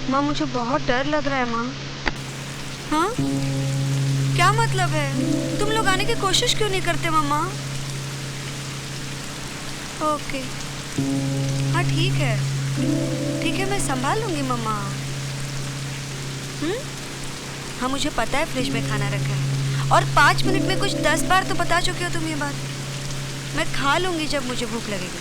माँ मुझे बहुत डर लग रहा है माँ। हाँ क्या मतलब है? तुम लोग आने की कोशिश क्यों नहीं करते मम्मा? ओके हाँ ठीक है मैं संभाल लूंगी मम्मा। हाँ मुझे पता है फ्रिज में खाना रखा है और 5 मिनट में कुछ 10 बार तो बता चुके हो तुम ये बात। मैं खा लूंगी जब मुझे भूख लगेगी।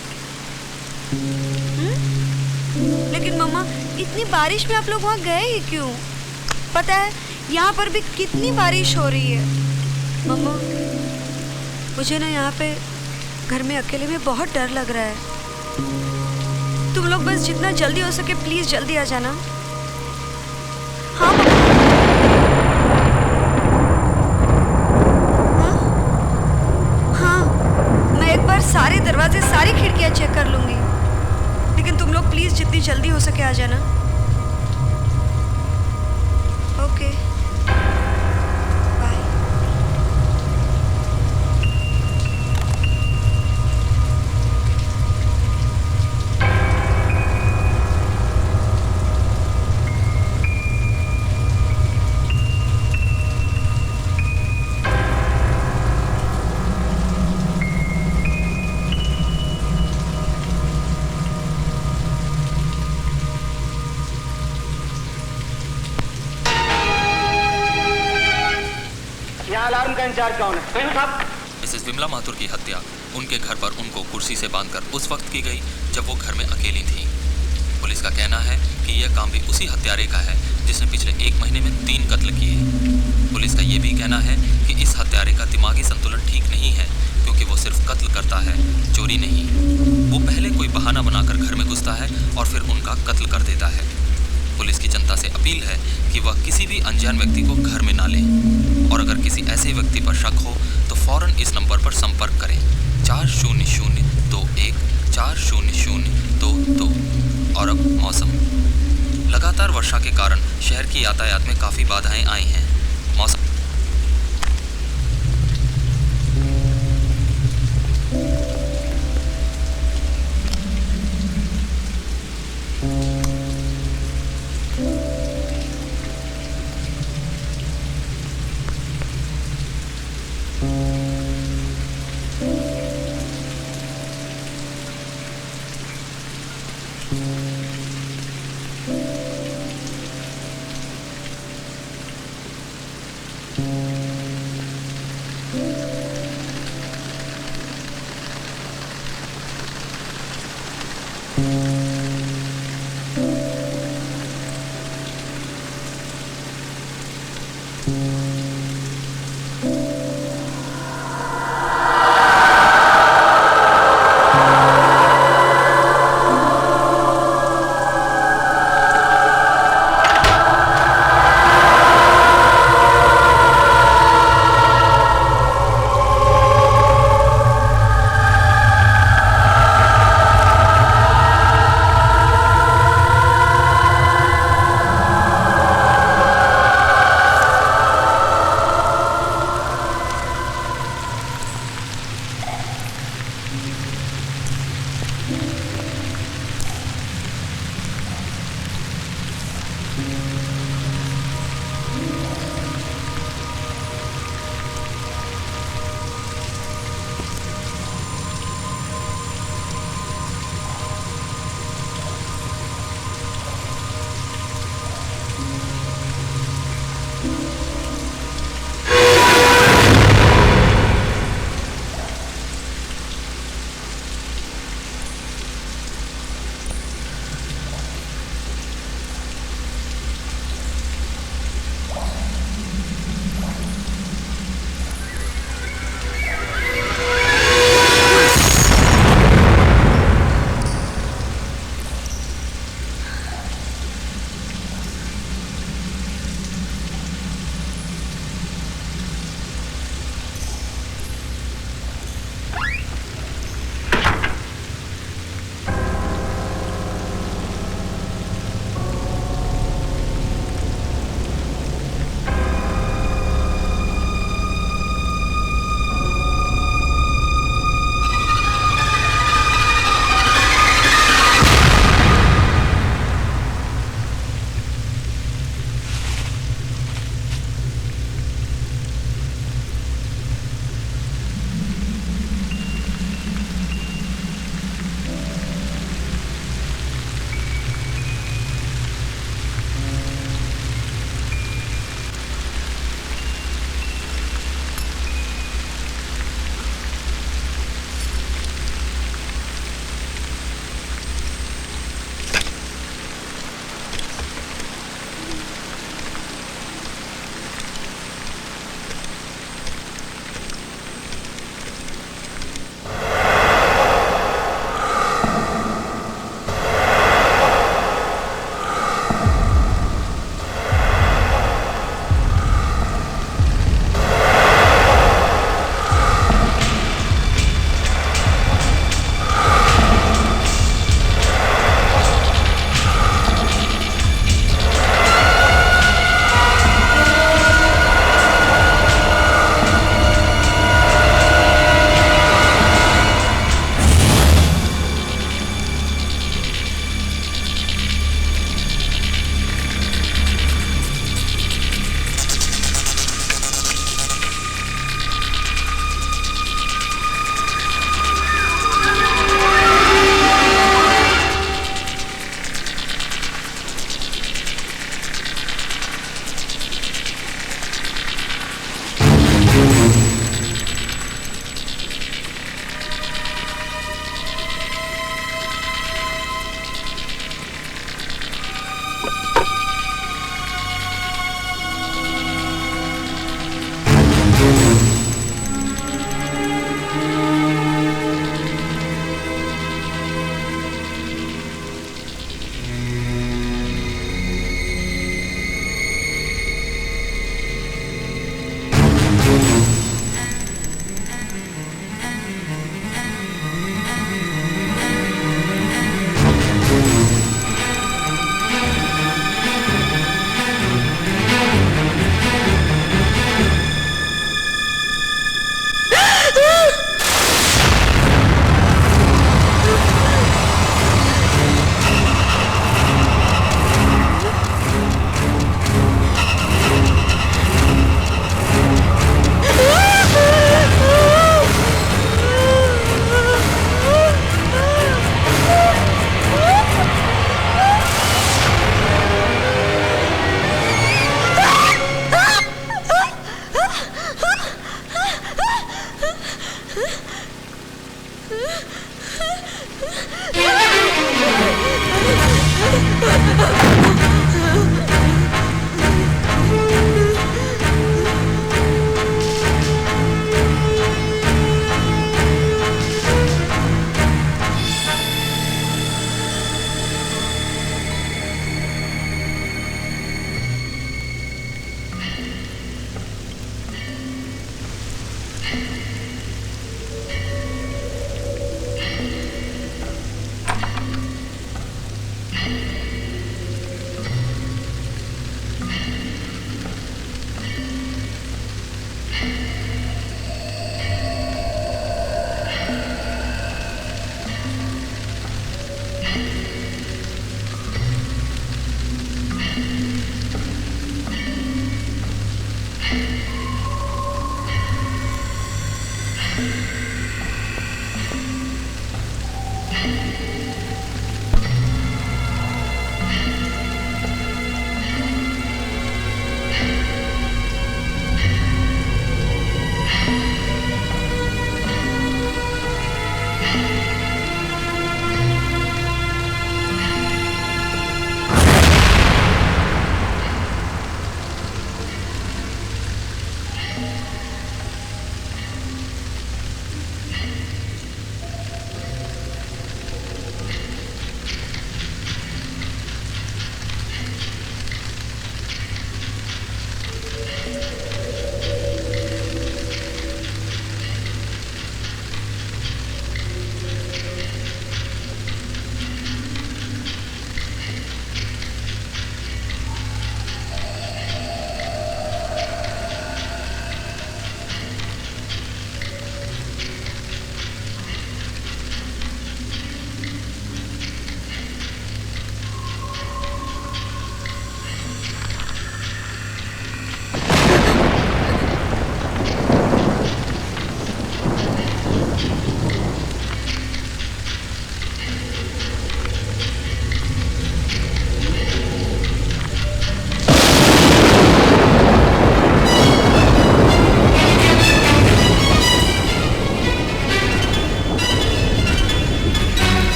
लेकिन मम्मा इतनी बारिश में आप लोग वहाँ गए ही क्यों? पता है यहाँ पर भी कितनी बारिश हो रही है। मम्मा मुझे ना यहाँ पे घर में अकेले में बहुत डर लग रहा है। तुम लोग बस जितना जल्दी हो सके प्लीज जल्दी आ जाना। हाँ हाँ मैं एक बार सारे दरवाजे सारी खिड़कियाँ चेक कर लूंगी, लेकिन तुम लोग प्लीज जितनी जल्दी हो सके आ जाना। Okay bye. अलार्म का इंचार्ज कौन है? मिसेस विमला माथुर की हत्या उनके घर पर उनको कुर्सी से बांधकर उस वक्त की गई जब वो घर में अकेली थी। पुलिस का कहना है कि यह काम भी उसी हत्यारे का है जिसने पिछले 1 महीने में 3 कत्ल किए। पुलिस का यह भी कहना है कि इस हत्यारे का दिमागी संतुलन ठीक नहीं है, क्योंकि वो सिर्फ कत्ल करता है, चोरी नहीं। वो पहले कोई बहाना बनाकर घर में घुसता है और फिर उनका कत्ल कर देता है। पुलिस की जनता से अपील है कि वह किसी भी अनजान व्यक्ति को घर में ना ले, और अगर किसी ऐसे व्यक्ति पर शक हो तो फौरन इस नंबर पर संपर्क करें 40021 40022। और अब मौसम। लगातार वर्षा के कारण शहर की यातायात में काफ़ी बाधाएं आई हैं। मौसम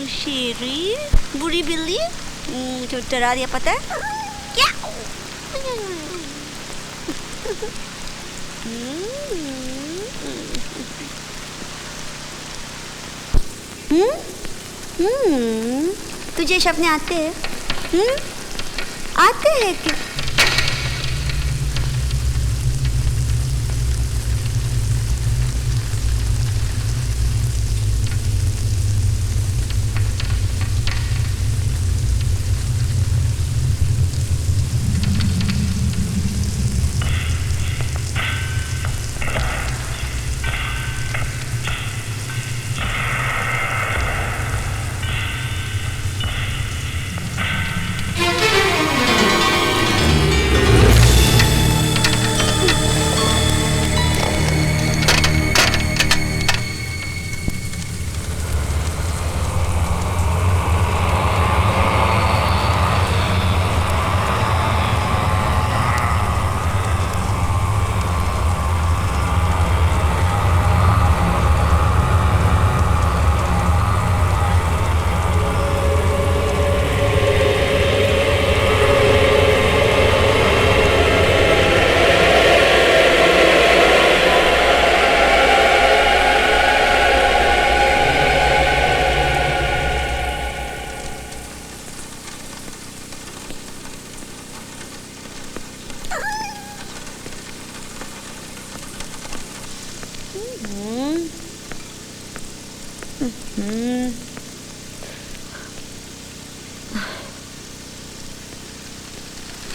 शेरी, बुरी बिल्ली, तो डरा दिया पता है क्या? तुझे सपने आते हैं? आते हैं क्या?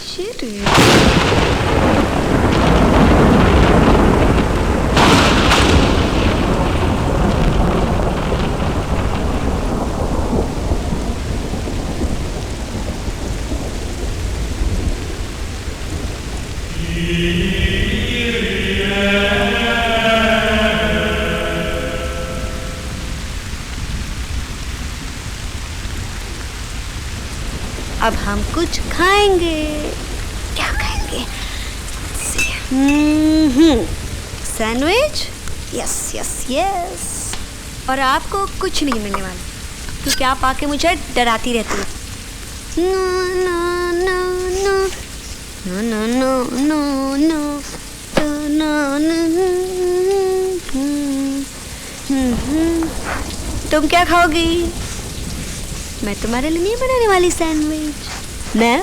Shitty. अब हम कुछ खाएंगे। क्या खाएंगे? सैंडविच? Yes yes yes. और आपको कुछ नहीं मिलने वाला क्योंकि आप आके मुझे डराती रहती है। No no no no no no no no. तुम क्या खाओगी? मैं तुम्हारे लिए नहीं बनाने वाली सैंडविच। मैं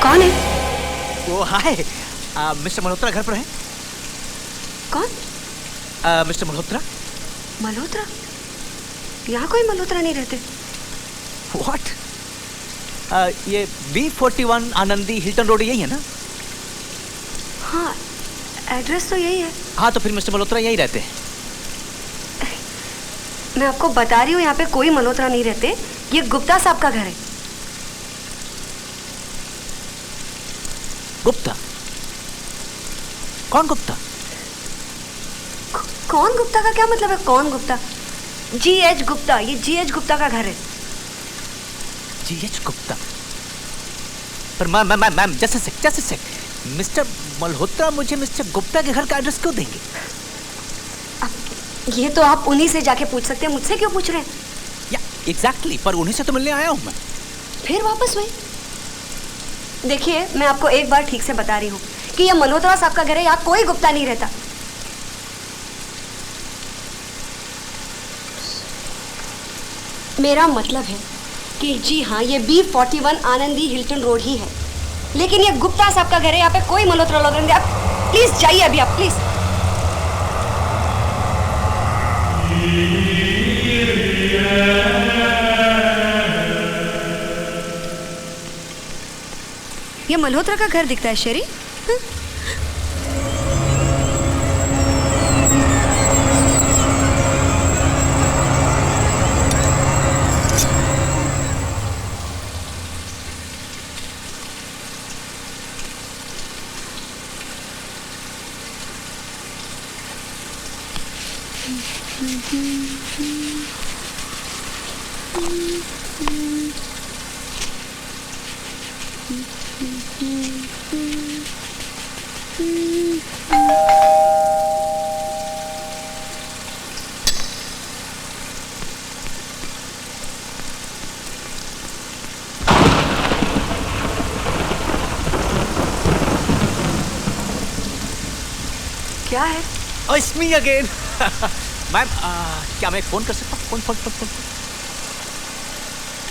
कौन है? वो हाय, मिस्टर मल्होत्रा घर पर है? कौन? मिस्टर मल्होत्रा। मल्होत्रा? यहाँ कोई मल्होत्रा नहीं रहते। What? ये B41 आनंदी हिल्टन रोड यही है ना? हाँ, एड्रेस तो यही है। हाँ, तो फिर मिस्टर मल्होत्रा यही रहते हैं। मैं आपको बता रही हूँ यहाँ पे कोई मल्होत्रा नहीं रहते। ये गुप्ता साहब का घर है। गुप्ता? कौन गुप्ता? कौन गुप्ता का क्या मतलब है? कौन गुप्ता? G.H. गुप्ता। ये G.H. गुप्ता का घर है। G.H. गुप्ता? पर मैम जस्ट सेक। मिस्टर मल्होत्रा मुझे मिस्टर गुप्ता के घर का एड्रेस क्यों देंगे? अब ये तो आप उन्हीं से जाके पूछ सकते हैं, मुझसे क्यों पूछ रहे हैं? या एग्जैक्टली, पर उन्हीं से तो मिलने आया हूँ मैं। फिर वापस वही। देखिए, मैं आपको एक बार ठीक से बता रही हूँ कि ये मल्होत्रा साहब का घर है। यहाँ कोई गुप्ता नहीं रहता। मेरा मतलब है कि जी हाँ, ये B41 आनंदी हिल्टन रोड ही है, लेकिन ये गुप्ता साहब का घर है। यहाँ पे कोई मल्होत्रा लोग नहीं। आप प्लीज जाइए अभी, आप प्लीज। ये मल्होत्रा का घर दिखता है शेरी। क्या है? It's me again. मैम, क्या मैं फोन कर सकता हूँ? Phone phone phone phone.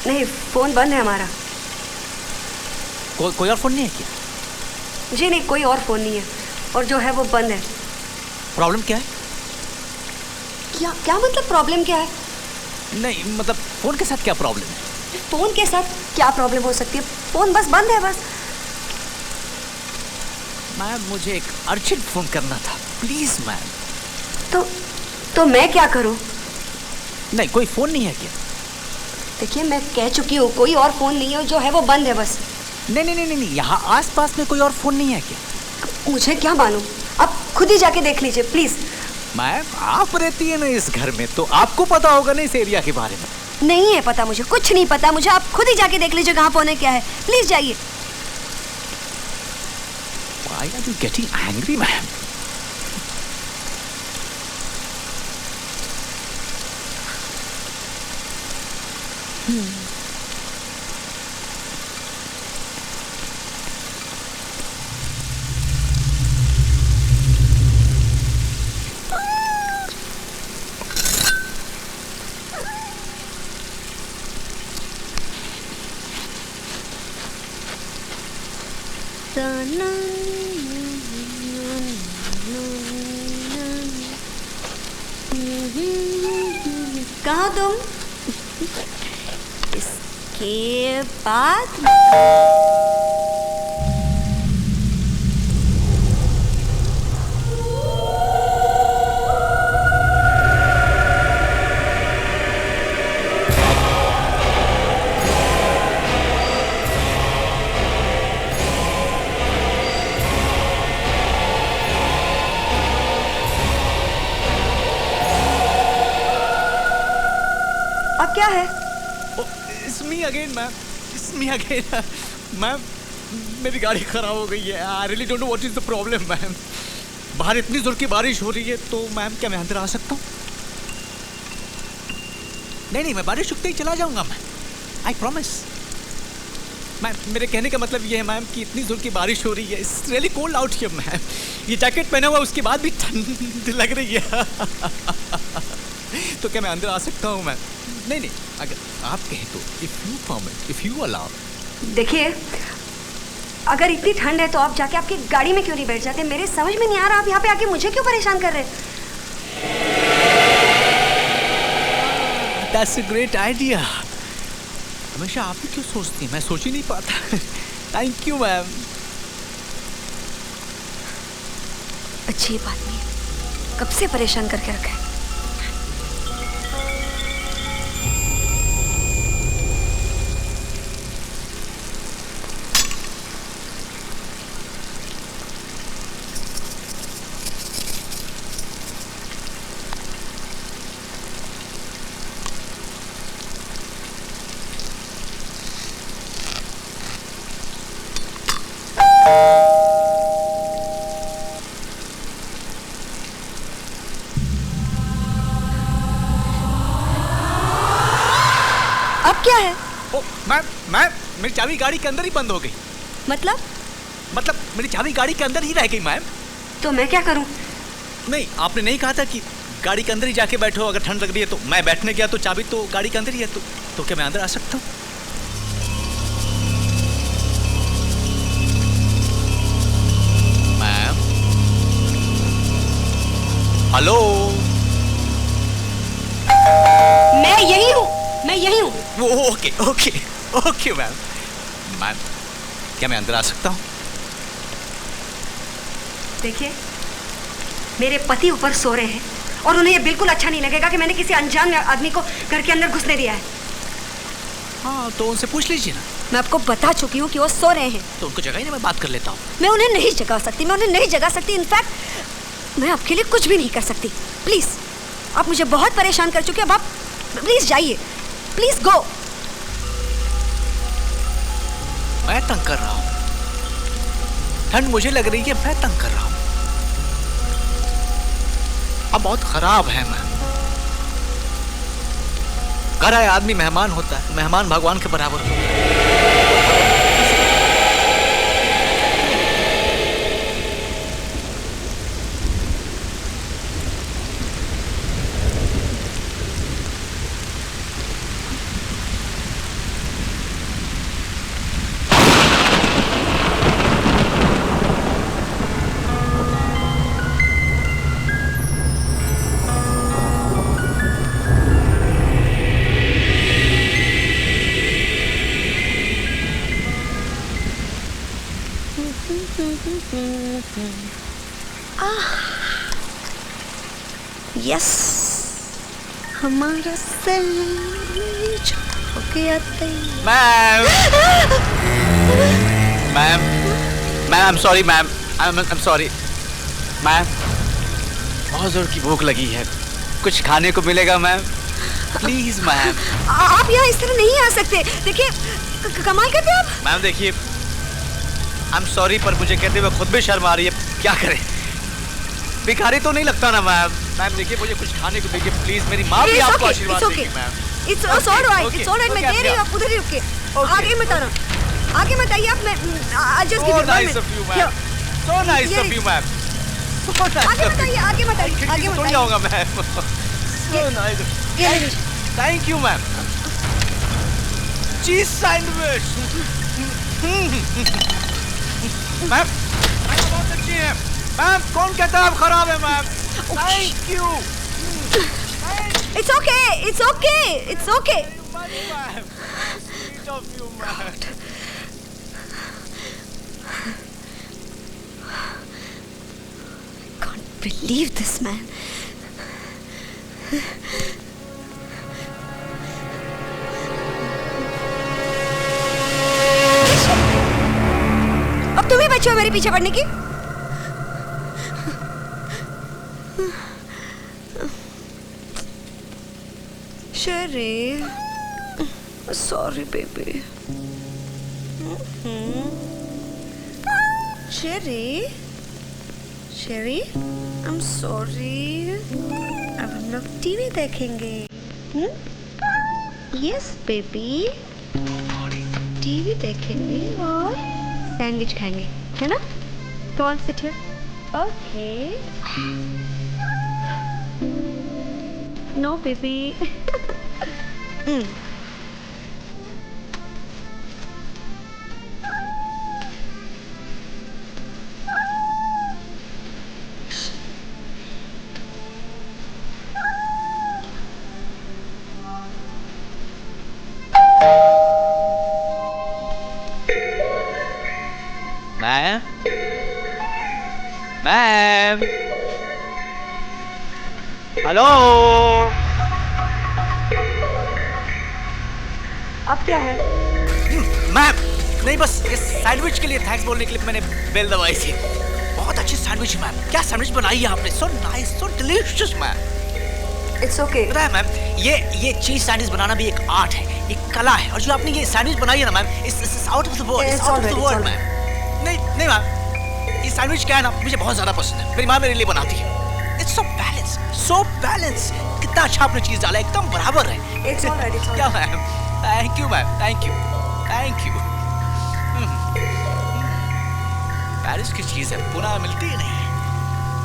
नहीं, फोन बंद है हमारा। कोई और फोन नहीं है क्या? जी नहीं, कोई और फोन नहीं है, और जो है वो बंद है। प्रॉब्लम क्या है? क्या क्या मतलब प्रॉब्लम क्या है? नहीं मतलब फोन के साथ क्या प्रॉब्लम है? फोन के साथ क्या प्रॉब्लम हो सकती है? फोन बस बंद है बस। मैम, मुझे एक अर्जेंट फोन करना था, प्लीज मैम। तो मैं क्या करूं? नहीं, कोई फोन नहीं है क्या? देखिए, मैं कह चुकी हूँ कोई और फोन नहीं है, जो है वो बंद है बस। नहीं नहीं नहीं नहीं, यहाँ आस पास में कोई और फोन नहीं है क्या? मुझे क्या मालूम, आप खुद ही जाके देख लीजिए प्लीज। मैम, आप रहती है ना इस घर में, तो आपको पता होगा ना इस एरिया के बारे में। नहीं है पता, मुझे कुछ नहीं पता। मुझे आप खुद ही जाके देख लीजिए कहाँ फोन है, क्या है। प्लीज जाइए। Why are you getting angry, ma'am? कहाँ तुम? इसके बाद अब क्या है? It's me again, ma'am. It's me again. Ma'am, मेरी गाड़ी खराब हो गई है। I really don't know what is the problem, ma'am. बाहर इतनी जोर की बारिश हो रही है, तो मैम क्या मैं अंदर आ सकता हूँ? नहीं, मैं बारिश रुकते ही चला जाऊंगा मैम। I promise। मैम, मेरे कहने का मतलब ये है मैम कि इतनी जोर की बारिश हो रही है। It's really cold out here, ma'am. ये जैकेट पहना हुआ उसके बाद भी ठंड लग रही है। तो क्या मैं अंदर आ सकता हूँ मैम? नहीं, अगर आप कहें तो, if you allow। देखिए, अगर इतनी ठंड है तो आप जाके आपकी गाड़ी में क्यों नहीं बैठ जाते? मेरे समझ में नहीं आ रहा आप यहाँ पे आके मुझे क्यों परेशान कर रहे हैं? That's a great idea। हमेशा आप ही क्यों सोचती हैं? मैं सोच ही नहीं पाता। Thank you ma'am. अच्छी बात नहीं है, कब से परेशान करके रखा है। अब क्या है? ओ मैम, मेरी चाबी गाड़ी के अंदर ही बंद हो गई। मतलब मेरी चाबी गाड़ी के अंदर ही रह गई मैम। तो मैं क्या करूं? नहीं, आपने नहीं कहा था कि गाड़ी के अंदर ही जाके बैठो, अगर ठंड लग रही है तो। मैं बैठने गया तो चाबी तो गाड़ी के अंदर ही है, तो क्या मैं अंदर आ सकता हूँ? Ma'am, hello. मैं यही हूँ। Okay ma'am. क्या मैं अंदर आ सकता हूँ? देखिए, मेरे पति ऊपर सो रहे हैं और उन्हें ये बिल्कुल अच्छा नहीं लगेगा कि मैंने किसी अनजान आदमी को घर के अंदर घुसने दिया है। हाँ, तो उनसे पूछ लीजिए ना। मैं आपको बता चुकी हूँ कि वो सो रहे हैं। तो उनको जगाइए ना, मैं बात कर लेता हूँ। मैं उन्हें नहीं जगा सकती, इनफैक्ट मैं आपके लिए कुछ भी नहीं कर सकती। प्लीज। आप मुझे बहुत परेशान कर चुके हैं। अब आप प्लीज जाइए, प्लीज गो। मैं तंग कर रहा हूँ? ठंड मुझे लग रही है, मैं तंग कर रहा हूँ। अब बहुत खराब है मैम। घर आए आदमी मेहमान होता है, मेहमान भगवान के बराबर होता है। यस, हमारा सैंडविच हो गया तैयार। Ma'am, ma'am, ma'am, I am sorry ma'am, I am sorry ma'am. बहुत जोर की भूख लगी है, कुछ खाने को मिलेगा मैम? Please ma'am. आप यहाँ इस तरह नहीं आ सकते। देखिए, कमाल करते हैं आप। मैम देखिए, आई एम सॉरी, पर मुझे कहते हुए खुद भी शर्म आ रही है। क्या करें, भिखारी तो नहीं लगता ना मैम। मैम देखिए, मुझे कुछ खाने को दीजिए प्लीज। मेरी माँ भी आपको आशीर्वाद देगी ma'am. It's alright, it's alright. मैं दे रही हूँ, आप उधर ही रुकिए। आगे मत आना, आगे मत आइए आप। मैं just give you 1 minute. So nice of you ma'am. आगे मत आइए, आगे मत आइए, आगे मत आइए। जाऊंगा ma'am. So nice। Thank you ma'am. Cheese sandwich ma'am, बहुत अच्छी है मैम। कौन कहता है आप खराब है ma'am? Thank you. It's okay, it's okay, it's okay. Sweet of you ma'am. I can't believe this man. अब तुम ही बच्चे हो मेरे पीछे पड़ने की। Sherry, sorry baby. Sherry, I'm sorry. अब हम लोग टीवी देखेंगे। Yes baby, टीवी देखेंगे और सैंडविच खाएंगे, है ना? Come on, sit here. Okay. No baby. Ma'am, ma'am, hello. अब क्या है? मैम नहीं, बस ये सैंडविच के लिए थैंक्स बोलने के लिए मैंने बेल दबाई थी। बहुत अच्छी सैंडविच मैम। क्या सैंडविच बनाई है आपने? So nice, so delicious ma'am. It's okay. पता है मैम, ये चीज सैंडविच बनाना भी एक आर्ट है, एक कला है। और जो आपने ये सैंडविच बनाई है ना ma'am, it's out of the world, it's out of the world ma'am. नहीं मैम, ये सैंडविच क्या है ना, मुझे बहुत ज्यादा पसंद है। मेरी माँ मेरे लिए बनाती है। It's so balance, so balance. कितना अच्छा आपने चीज डाला, एकदम बराबर है। It's alright, it's क्या ma'am? Thank you ma'am, thank you, thank you. Paris की चीज है, पुनः मिलती ही नहीं है।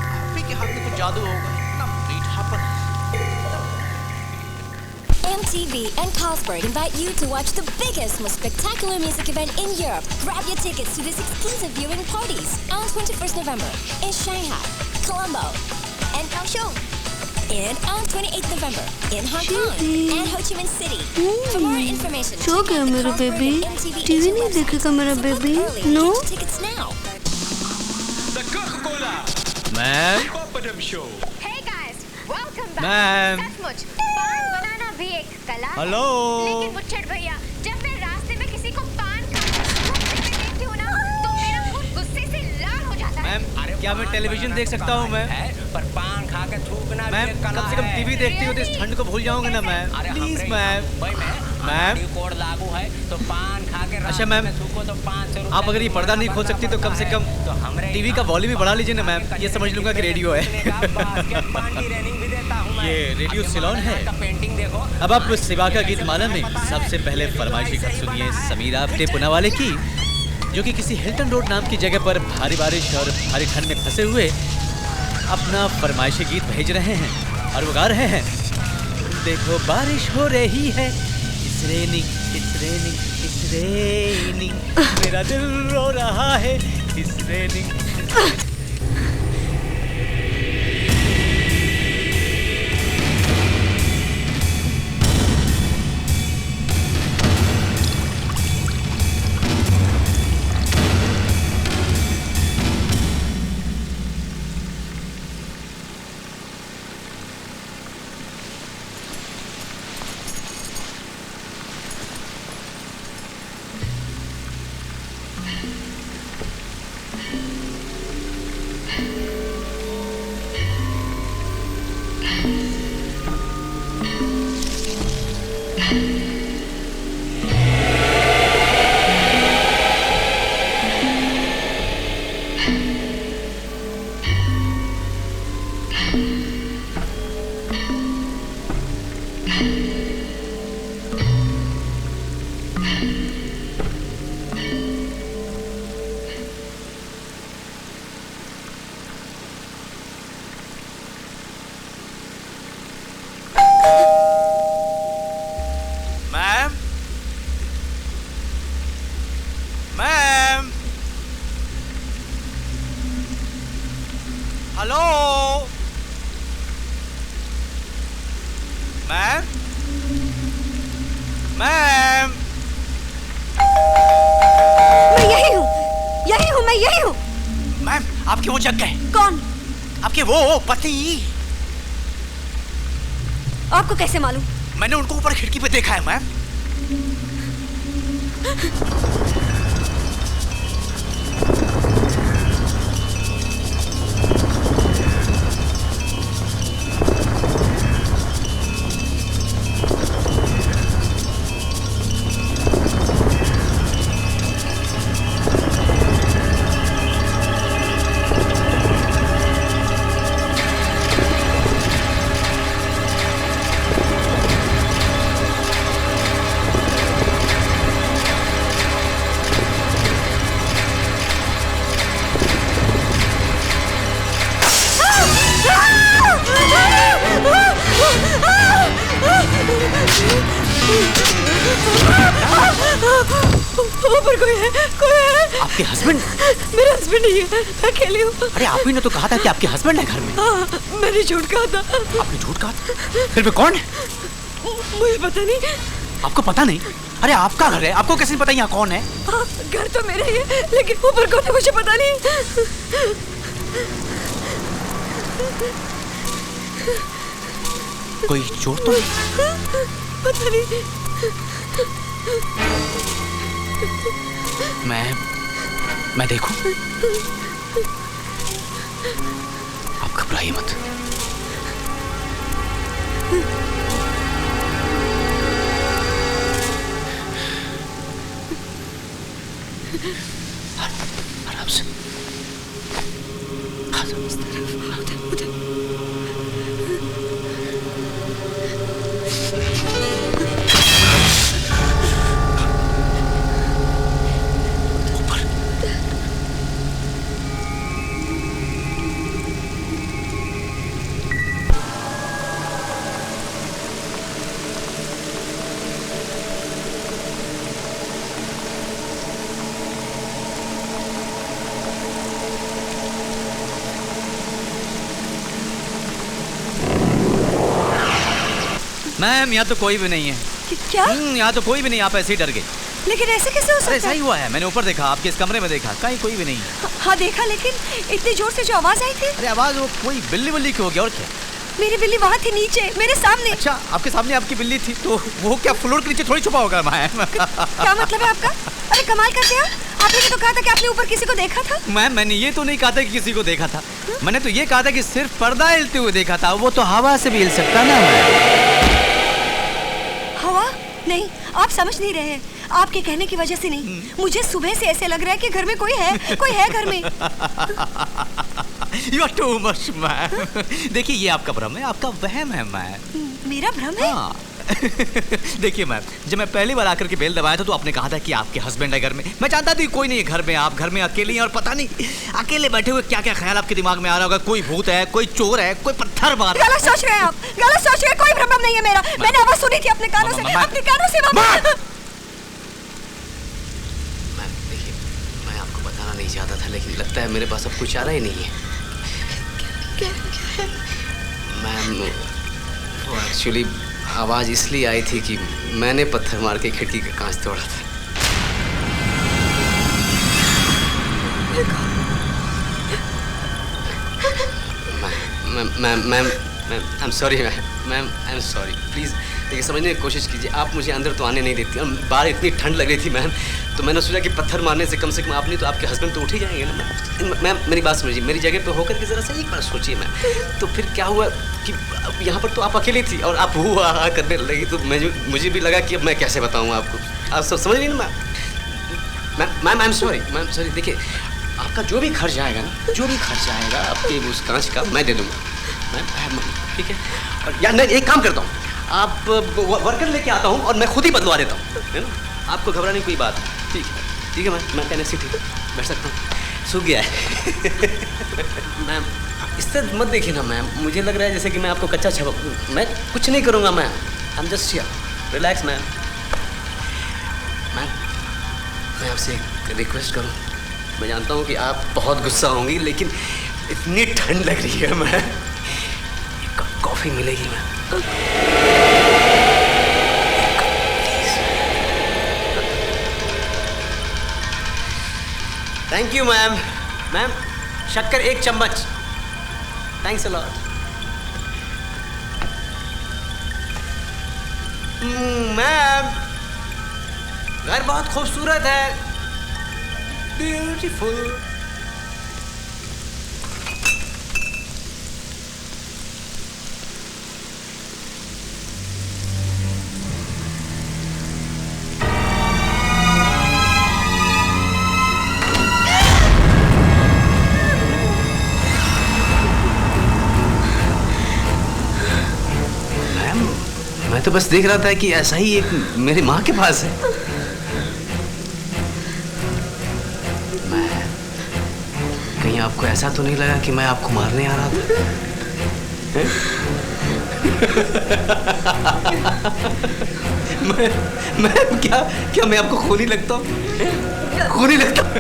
आप ही के हाथ में कुछ जादू होगा, इतना मीठापन। MTV and Carlsberg invite you to watch the biggest, most spectacular music event in Europe. Grab your tickets to these exclusive viewing parties on 21st November in Shanghai, Colombo, and Kaohsiung. And on 28th November in Hong Kong and Ho Chi Minh City. For more information, सो गया मेरा baby. TV नहीं देखेगा मेरा baby? No. Tickets now. The Coca-Cola ma'am, Papadum Show. Hey guys, welcome back. Ma'am, सचमुच पान बनाना भी एक कला है। हेलो। लेकिन बुच्चड़ भैया, जब मैं रास्ते में किसी को पान खाते हुए देखती हूँ ना, तो मेरा खून गुस्से से लाल हो जाता है। मैम, क्या मैं टेलीविजन देख सकता हूँ मैं? पर पान खा खा के थूकना भी मैम एक कला कम से कम है। टीवी देखती हो तो इस ठंड को भूल जाओगे ना मैम, अरे प्लीज हमरे मैम। भाई मैम। कोड लागू है तो पान खा के अच्छा मैम, थूको तो 500 आप अगर ये पर्दा नहीं खोल सकती तो कम से कम टीवी का वॉल्यूम भी बढ़ा लीजिए ना मैम, ये समझ लूंगा कि रेडियो है। ये रेडियो सिलोन है। पेंटिंग देखो। अब आप सिवा का गीत माला में सबसे पहले फरमाइशी खत सुनिए समीरा अपने पुनावाले की, जो कि किसी हिल्टन रोड नाम की जगह पर भारी बारिश और भारी ठंड में फंसे हुए अपना फरमाइशी गीत भेज रहे हैं और वो गा रहे हैं। देखो बारिश हो रही है, it's raining, it's raining, it's raining, मेरा दिल रो रहा है, it's raining. Hello ma'am, ma'am. मैं यही हूँ, यही हूँ, मैं यही हूँ। मैम आपके वो जग गए। कौन? आपके वो पति। आपको कैसे मालूम? मैंने उनको ऊपर खिड़की पे देखा है मैम। ऊपर कोई है, कोई है। आपके हस्बैंड? मेरा हस्बैंड नहीं है, मैं अकेली हूँ। अरे आप ही ने तो कहा था कि आपके हस्बैंड है घर में। हाँ, मैंने झूठ कहा था। आपने झूठ कहा था? फिर भी कौन है? मुझे पता नहीं। आपको पता नहीं? अरे आपका घर है, आपको कैसे पता यहाँ कौन है? हाँ, घर तो मेरे ही है, लेकिन ऊपर कौन है मुझे पता नहीं। कोई चोर तो नहीं? पता नहीं। मैं देखूं? आप घबराइए मत। आराम से। मैम यहाँ तो कोई भी नहीं है। क्या? यहाँ तो कोई भी नहीं, आप ऐसे ही डर गए। लेकिन ऐसे कैसे हो सकता है? ऐसा ही हुआ है, मैंने ऊपर देखा, आपके इस कमरे में देखा, कहीं कोई भी नहीं है। हाँ देखा, लेकिन इतनी जोर से जो आवाज आई थी। अरे आवाज वो कोई बिल्ली बिल्ली की होगी और क्या। मेरी बिल्ली वहाँ थी नीचे मेरे सामने। अच्छा, आपके सामने आपकी बिल्ली थी तो वो क्या फ्लोर के नीचे थोड़ी छुपा होगा मैम? क्या मतलब है आपका? अरे कमाल करते हैं आपने तो कहा था कि आपने ऊपर किसी को देखा था। मैम मैंने ये तो नहीं कहा था कि किसी को देखा था। मैंने तो ये कहा था कि सिर्फ पर्दा हिलते हुए देखा था। वो तो हवा से भी हिल सकता ना। हवा? नहीं, आप समझ नहीं रहे हैं। आपके कहने की वजह से नहीं, मुझे सुबह से ऐसे लग रहा है कि घर में कोई है घर में। You are too much, ma'am. देखिए ये आपका भ्रम है, आपका वहम है मैम। मेरा भ्रम है? हाँ। देखिए मैम, जब मैं पहली बार आकर के बेल दबाया था तो आपने कहा था कि आपके हस्बैंड है घर में। मैं जानता था कोई नहीं है घर में, आप घर में अकेली हैं और पता नहीं अकेले बैठे हुए क्या क्या ख्याल आपके दिमाग में आ रहा होगा। कोई भूत है, कोई चोर है, कोई पत्थर मार। गलत सोच रहे हैं आप, गलत सोच रहे हैं। कोई भ्रम नहीं है मेरा। मैंने आवाज सुनी थी अपने कानों से, अपने कानों से। देखिए, मैं आपको बताना नहीं चाहता था लेकिन लगता है मेरे पास अब कुछ चारा ही नहीं है। मैम, वो एक्चुअली आवाज़ इसलिए आई थी कि मैंने पत्थर मार के खिड़की का कांच तोड़ा था। Ma'am I am sorry ma'am I am sorry. Please देखिए, समझने की कोशिश कीजिए। आप मुझे अंदर तो आने नहीं देती और बाहर इतनी ठंड लग रही थी मैम, तो मैंने सोचा कि पत्थर मारने से कम आप नहीं तो आपके हस्बैंड तो उठ ही जाएंगे ना। मैम मेरी बात समझिए, मेरी जगह पे होकर के ज़रा सा एक बार सोचिए मैम। तो फिर क्या हुआ कि यहाँ पर तो आप अकेली थी और आप वो करने लगी तो मुझे भी लगा कि अब मैं कैसे बताऊँ आपको। आप सब समझ नहीं ना मैम। I am sorry. देखिए, आपका जो भी खर्च आएगा ना, जो भी खर्च आएगा आपके उस कांच का मैं दे दूँगा मैम, ठीक है? और यार मैं एक काम करता हूँ, आप वर्कर लेके आता हूँ और मैं खुद ही बदलवा देता हूँ, है ना? आपको घबराने की कोई बात नहीं। ठीक है मैं कहने से ठीक बैठ सकता हूँ। सूख गया है। मैम इस तरह मत देखिए ना मैम, मुझे लग रहा है जैसे कि मैं आपको कच्चा छपक। मैं कुछ नहीं करूँगा ma'am, I am just here, relax ma'am. मैं आपसे एक रिक्वेस्ट करूँ। मैं जानता हूँ कि आप बहुत गुस्सा होंगी लेकिन इतनी ठंड लग रही है मैम, कॉफ़ी मिलेगी ma'am? Thank you ma'am. Ma'am शक्कर 1 चम्मच। Thanks a lot. मैम घर बहुत खूबसूरत है, ब्यूटीफुल। मैं तो बस देख रहा था कि ऐसा ही एक मेरी माँ के पास है। मैं कहीं आपको ऐसा तो नहीं लगा कि मैं आपको मारने आ रहा था? मैं क्या मैं आपको खूनी लगता हूँ? खूनी लगता हूँ?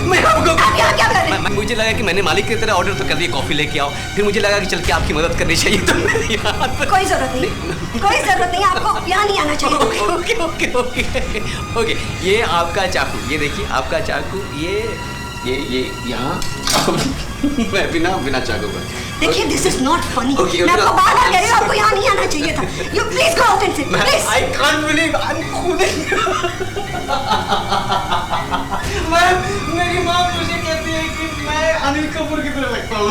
मैं आपको मुझे लगा कि मैंने मालिक की तरह ऑर्डर तो कर दिया, कॉफी लेके आओ। फिर मुझे लगा कि चल के आपकी मदद करनी चाहिए तो कोई जरूरत नहीं, आपको यहाँ नहीं आना चाहिए। ओके। ये आपका चाकू, ये देखिए आपका चाकू, ये यहाँ। मैं बिना चाकू का। देखिए दिस इज नॉट फनी। मैं आपको बार-बार कह रही हूँ आपको यहाँ नहीं आना चाहिए था। You please go out and sit please. I can't believe I am खूनी। मैम मेरी माँ मुझे कहती है कि मैं अनिल कपूर की तरह लगता हूँ।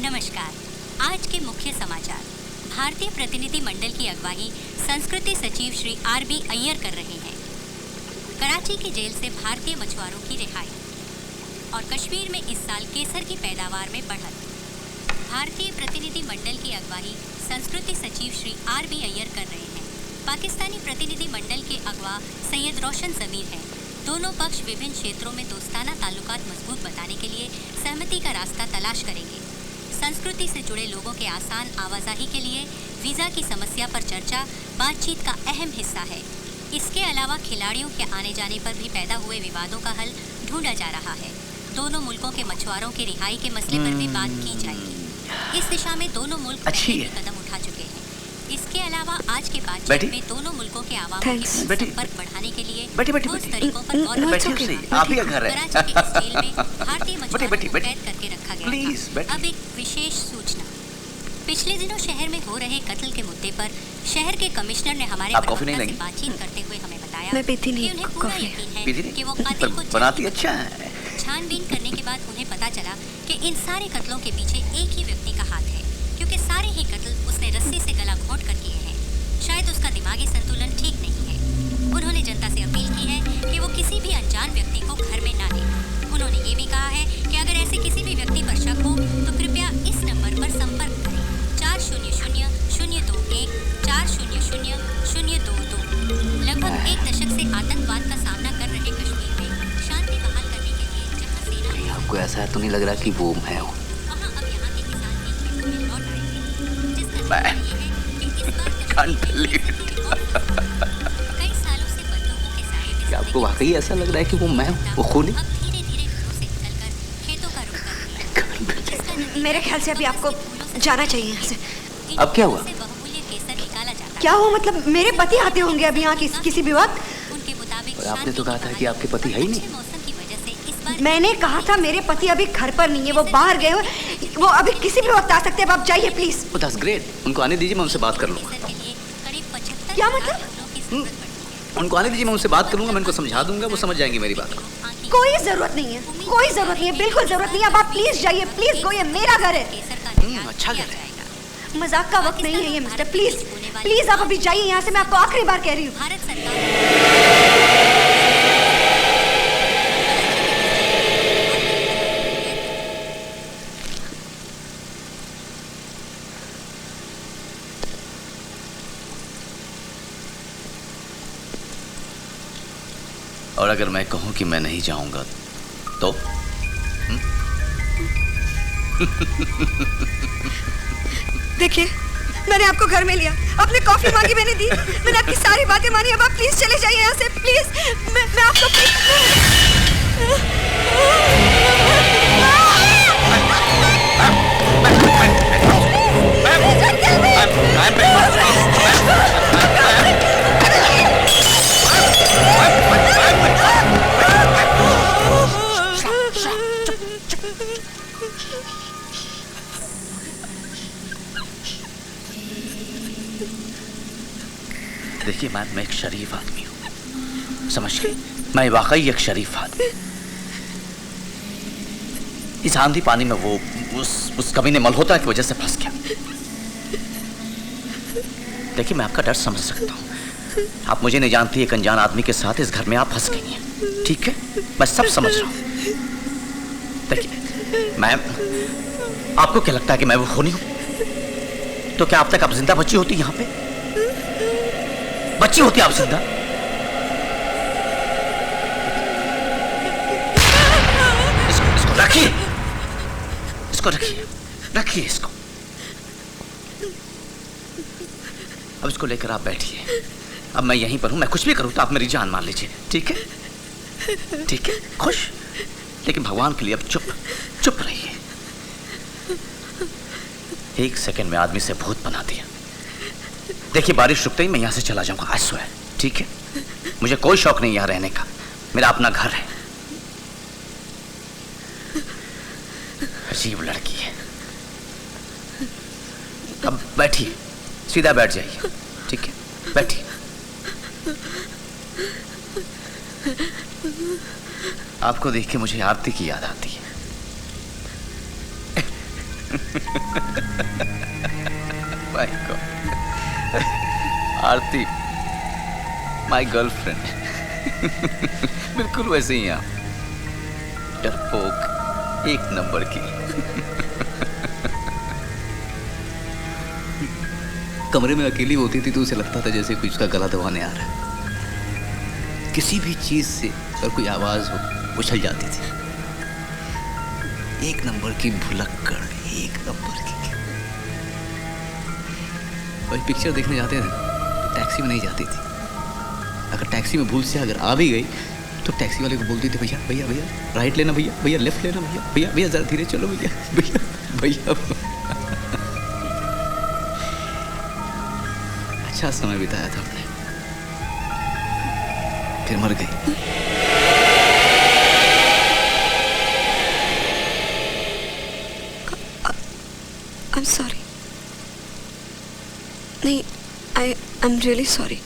नमस्कार। आज के मुख्य समाचार। भारतीय प्रतिनिधि मंडल की अगुवाई संस्कृति सचिव श्री आर.बी. अय्यर कर रहे हैं। कराची की जेल से भारतीय मछुआरों की रिहाई और कश्मीर में इस साल केसर की पैदावार में बढ़त। भारतीय प्रतिनिधि मंडल की अगुवाई संस्कृति सचिव श्री आर.बी. अय्यर कर रहे हैं। पाकिस्तानी प्रतिनिधि मंडल के अगवा सैयद रोशन ज़मीर हैं। दोनों पक्ष विभिन्न क्षेत्रों में दोस्ताना ताल्लुकात मजबूत बनाने के लिए सहमति का रास्ता तलाश करेंगे। संस्कृति से जुड़े लोगों के आसान आवाजाही के लिए वीज़ा की समस्या पर चर्चा बातचीत का अहम हिस्सा है। इसके अलावा खिलाड़ियों के आने जाने पर भी पैदा हुए विवादों का हल ढूंढा जा रहा है। दोनों मुल्कों के मछुआरों की रिहाई के मसले पर भी बात की जाएगी। इस दिशा में दोनों मुल्क पहले ही कदम उठा चुके हैं। इसके अलावा आज के बातचीत में दोनों मुल्कों के आवाम के बीच संपर्क बढ़ाने के लिए ठोस तरीकों पर गौर आप ही घर है। कराची के इस जेल में भारतीय मछुआरों को कैद करके रखा गया था। अब एक विशेष सूचना। पिछले दिनों शहर में हो रहे कत्ल के मुद्दे पर शहर के कमिश्नर ने हमारे प्रवक्ता से बातचीत करते हुए हमें बताया कि उन्हें पूरा यकीन है कि वो कातिल को बनाती अच्छा है। छानबीन करने के बाद उन्हें पता चला कि इन सारे कत्लों के पीछे एक ही व्यक्ति का हाथ है, क्योंकि सारे ही कत्ल उसने रस्सी से गला घोंट कर किए हैं। शायद उसका दिमागी संतुलन ठीक नहीं है। उन्होंने जनता से अपील की है कि वो किसी भी अनजान व्यक्ति को घर में ना लें। उन्होंने ये भी कहा है कि अगर ऐसे किसी भी व्यक्ति पर शक हो तो कृपया इस नंबर पर संपर्क करें 400-021 400-022। लगभग एक दशक से आतंकवाद का सामना कर रहे कश्मीर में शांति बहाल करने के लिए जहां सेना आपको ऐसा तो नहीं लग रहा कि वो मैं हूँ? वहां अब यहाँ के किसान भी खेतों में लौट आए हैं, जिसका नतीजा ये है कि इस बार कश्मीर की स्थिति और कई सालों से बंदूकों के साए में क्या आपको वाकई ऐसा लग रहा है कि वो मैं हूँ, वो खूनी? अब धीरे-धीरे घरों से निकलकर खेतों का रुख कर रही है। मेरे ख्याल से अभी आपको जाना चाहिए यहाँ से। अब क्या हुआ? बहुमूल्य केसर निकाला जाता क्या हो मतलब मेरे पति आते होंगे अभी यहाँ किसी भी वक्त? उनके मुताबिक और आपने तो कहा था कि आपके पति है ही नहीं। मौसम की वजह से इस बार मैंने कहा था मेरे पति अभी घर पर नहीं है, वो बाहर गए हुए, वो अभी किसी भी वक्त आ सकते हैं। आप जाइए प्लीज। That's great. उनको आने दीजिए, मैं उनसे बात कर लूँगा। केसर के लिए करीब 75 क्या लाख मतलब? डॉलरों की जरूरत पड़ती है। उनको आने दीजिए, मैं उनसे बात करूँगा, मैं उनको समझा दूंगा, वो समझ जाएंगे मेरी बात को। कोई जरूरत नहीं है, कोई जरूरत नहीं है, बिल्कुल जरूरत नहीं है। अब आप प्लीज जाइए, प्लीज गो, ये मेरा घर है। केसर का निर्यात अच्छा किया घर है। मजाक का वक्त नहीं है ये मिस्टर। प्लीज प्लीज आप अभी जाइए यहाँ से, मैं आपको आखिरी बार कह रही हूँ। भारत सरकार और अगर मैं कहूँ कि मैं नहीं जाऊंगा तो? देखिए मैंने आपको घर में लिया, आपने कॉफी मांगी, मैंने दी, मैंने आपकी सारी बातें मानी। अब आप प्लीज चले जाइए यहाँ से, प्लीज। मैं आपको देखिए मैम, मैं एक शरीफ आदमी हूँ, समझ गए? मैं वाकई एक शरीफ आदमी। इस आंधी पानी में वो उस कमीने मल्होत्रा की वजह से फंस गया। देखिए मैं आपका डर समझ सकता हूँ। आप मुझे नहीं जानती, एक अनजान आदमी के साथ इस घर में आप फंस गई हैं, ठीक है? मैं सब समझ रहा हूँ। देखिए मैम, आपको क्या लगता है कि मैं वो खूनी हूँ? तो क्या अब तक आप जिंदा बची होती यहाँ पे? बच्ची होती आप जिंदा? इसको रखिए, इसको रखिए, रखिए इसको। अब इसको लेकर आप बैठिए। अब मैं यहीं पर हूं, मैं कुछ भी करूं तो आप मेरी जान मान लीजिए, ठीक है? ठीक है, खुश? लेकिन भगवान के लिए अब चुप चुप रहिए। एक सेकंड में आदमी से भूत बना दिया। देखिए बारिश रुकते ही मैं यहाँ से चला जाऊंगा, आई स्वेयर, ठीक है? मुझे कोई शौक नहीं यहाँ रहने का, मेरा अपना घर है। अजीब लड़की है। अब बैठिए, सीधा बैठ जाइए, ठीक है? बैठिए। आपको देख के मुझे आरती की याद आती है। My God, Aarti my girlfriend. बिल्कुल वैसे ही आप, डरपोक एक नंबर की। कमरे में अकेली होती थी तो उसे लगता था जैसे कोई उसका गला दबाने आ रहा है। किसी भी चीज से अगर कोई आवाज हो उछल जाती थी। एक नंबर की भुलक्कड़, एक नंबर की। वही पिक्चर देखने जाते थे तो टैक्सी में नहीं जाती थी। अगर टैक्सी में भूल से अगर आ भी गई तो टैक्सी वाले को बोलती थी भैया भैया भैया राइट लेना, भैया भैया लेफ्ट लेना, भैया भैया भैया जरा धीरे चलो, भैया भैया भैया। अच्छा समय बिताया था हमने, फिर मर गई। I'm sorry. नहीं, I'm really sorry.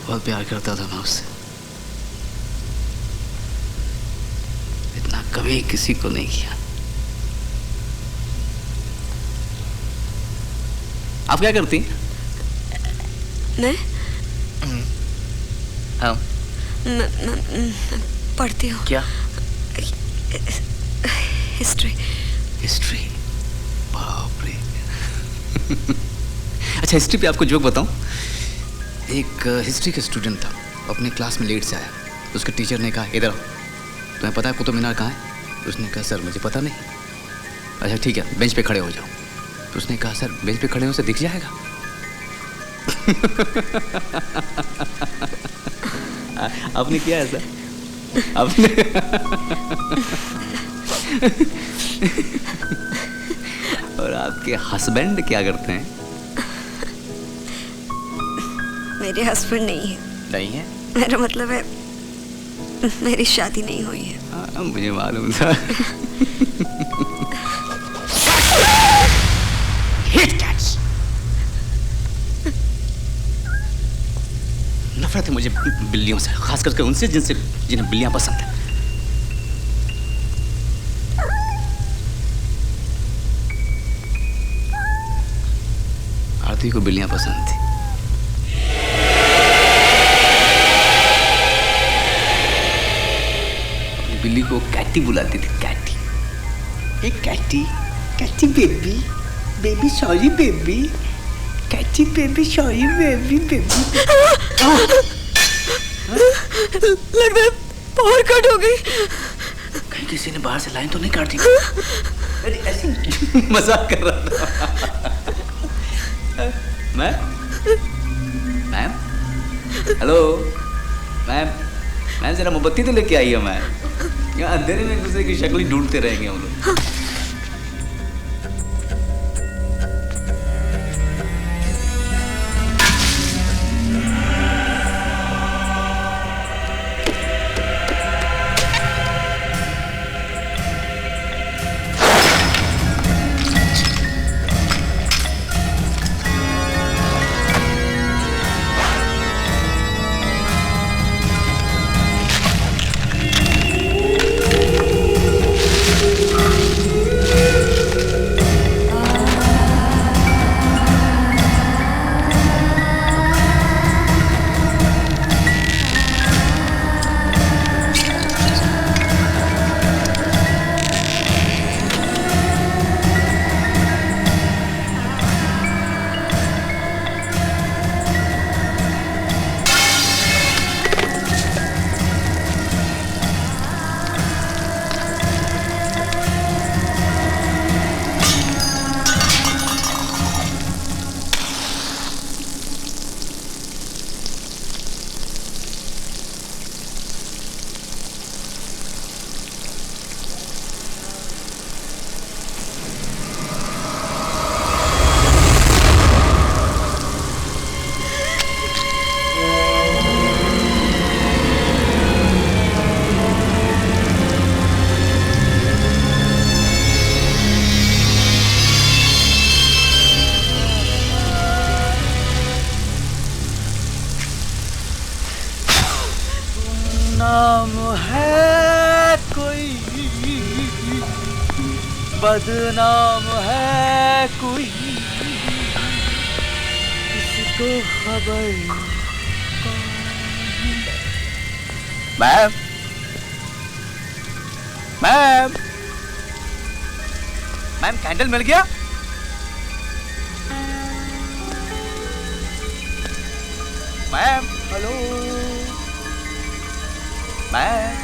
बहुत प्यार करता था मैं उससे, इतना कभी किसी को नहीं किया। आप क्या करती हैं? मैं हाँ पढ़ती हूँ। क्या? हिस्ट्री। हिस्ट्री, बाप रे। अच्छा, हिस्ट्री पे आपको जोक बताऊं। एक हिस्ट्री का स्टूडेंट था, अपने क्लास में लेट से आया। उसके टीचर ने कहा इधर आओ, तुम्हें पता है कुतुब मीनार कहाँ है? उसने कहा सर मुझे पता नहीं। अच्छा ठीक है, बेंच पे खड़े हो जाओ। तो उसने कहा सर बेंच पे खड़े होने से दिख जाएगा। आपने किया ऐसा? आपने और आपके हस्बैंड क्या करते हैं? मेरे हस्बैंड नहीं है। नहीं है? मेरा मतलब है मेरी शादी नहीं हुई है। हाँ, मुझे मालूम था। Hate cats. नफरत है मुझे बिल्लियों से, खास करके उनसे जिन्हें बिल्लियां पसंद है। आरती को बिल्लियां पसंद थी। अपनी बिल्ली को कैटी बुलाती थी, कैटी। ए Katie, Katie baby, baby sorry baby, Katie baby sorry baby, baby. लगता है पावर कट हो गई। कहीं किसी ने बाहर से लाइन तो नहीं काट दी? अरे ऐसे मजाक कर रहा था। मैम, हेलो मैम जरा मोमबत्ती तो लेके आई है मैम। यहाँ अंधेरे में एक दूसरे की शक्ल ढूंढते रहेंगे हम लोग। बदनाम है कोई, किसको खबर? मैम, मैम, मैम कैंडल मिल गया? Ma'am, hello ma'am.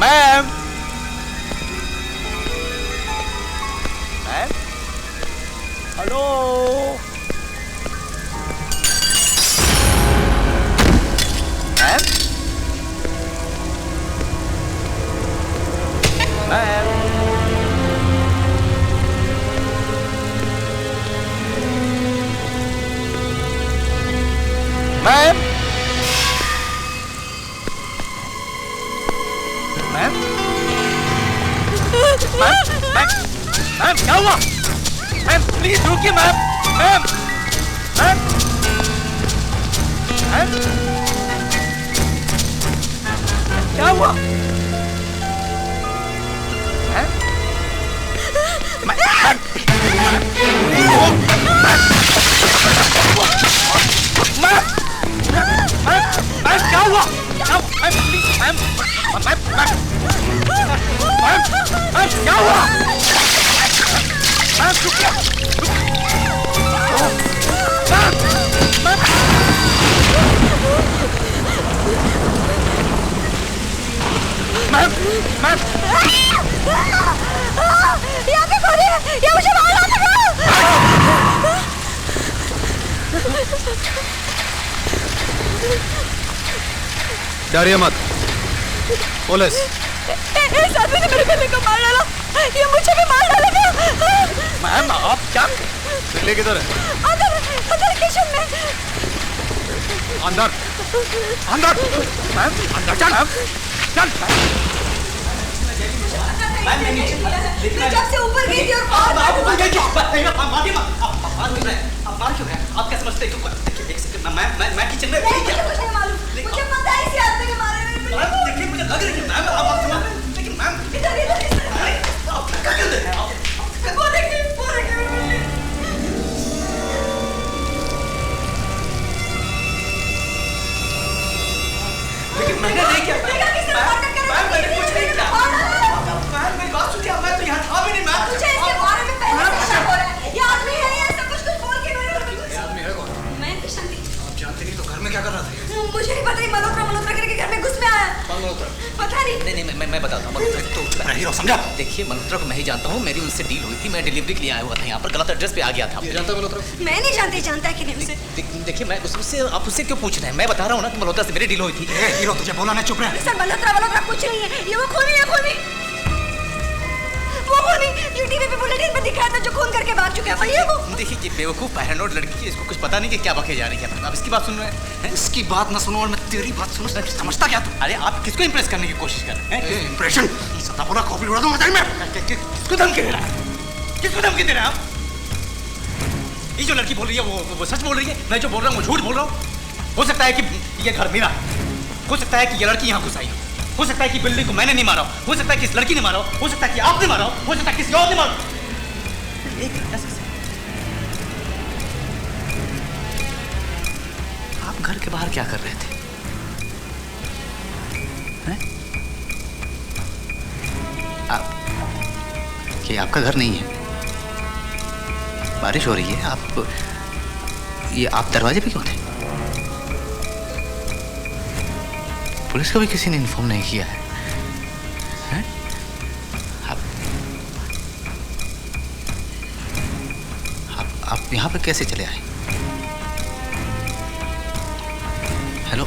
Ma'am ma'am hello ma'am ma'am ma'am ma'am ma'am क्या हुआ? मैम प्लीज रुकिए मैम मैम मैम मैम क्या हुआ? क्या हुआ? Ma'am please ma'am ma'am ma'am ma'am क्या हुआ? मैम रुकिए मैम मैम यहाँ पे कौन है? ये मुझे मारना लगा। डरिए मत, पुलिस। इस आदमी ने मेरे बेटे को मार डाला, ये मुझे भी मार डालेगा। मैम आप क्या? दिल्ली किधर है? अंदर अंदर किचन में। अंदर अंदर मैम अंदर चल चल जब से ऊपर गई थी और आप मार क्यों रहे हैं? आप क्या समझते हैं? एक सेकंड मैं किचन में मुझे मालूम, मुझे पता है इसी आदमी के बारे में। देखिए मुझे लग रही है मैम आप समझ, लेकिन मैम इधर इधर आप क्या कर रहे हैं? वो देखिए लेकिन मैंने नहीं किया। मैम मैंने कुछ नहीं किया। मैम मेरी बात सुनिए, मैं तो यहाँ था भी नहीं। मैम मुझे इसके बारे में पहले से शक हो रहा है। ये आदमी है, ये सब कुछ बोल के ये आदमी है कौन? मैं शांति। आप जानते नहीं तो घर में क्या कर रहा था? मुझे नहीं पता, मल्होत्रा करके घर में घुस में आया। पता नहीं। नहीं मैं बताता हूँ। मल्होत्रा तो हीरो समझा। देखिए मल्होत्रा को मैं ही जानता हूँ, मेरी उनसे डील हुई थी, मैं डिलीवरी के लिए आया हुआ था यहाँ पर, गलत एड्रेस पे आ गया था। ये जानता मल्होत्रा? मैं नहीं जानती, जानता है कि नहीं उसे। देखिए मैं उससे, आप उससे क्यों पूछ रहे हैं? मैं बता रहा हूँ ना कि मल्होत्रा से मेरी डील हुई थी। हीरो तुझे बोला ना, चुप रह। सर मल्होत्रा कुछ नहीं है, ये वो खूनी है, खूनी। वो खूनी जो टीवी पे बुलेटिन पे दिखाया था, जो खून करके भाग चुका है, वही है वो। देखिए ये बेवकूफ पैरानोड लड़की है, इसको कुछ पता नहीं कि क्या बके जा रही है। आप इसकी बात सुन रहे हैं? इसकी बात ना सुनो और मैं तेरी बात सुनो। समझता क्या तू? अरे आप किसको इंप्रेस करने की कोशिश कर रहे हैं? इंप्रेशन सदा पूरा कॉपी उड़ा दूंगा तेरे में। किसको धमकी दे रहा है? किसको धमकी दे रहा है आप? ये जो लड़की बोल रही है वो सच बोल रही है, मैं जो बोल रहा हूँ वो झूठ बोल रहा हूँ। हो सकता है कि ये घर मेरा, हो सकता है कि ये लड़की यहाँ घुस आई हो सकता है कि बिल्ली को मैंने नहीं मारा, हो सकता है कि इस लड़की ने मारा, हो सकता है कि आपने मारा, हो सकता है किसी और ने मारा। आप घर के बाहर क्या कर रहे थे? ये आपका घर नहीं है, बारिश हो रही है, आप दरवाजे पे क्यों थे? पुलिस को भी किसी ने इन्फॉर्म नहीं किया है, हैं? आप यहाँ पे कैसे चले आए? हेलो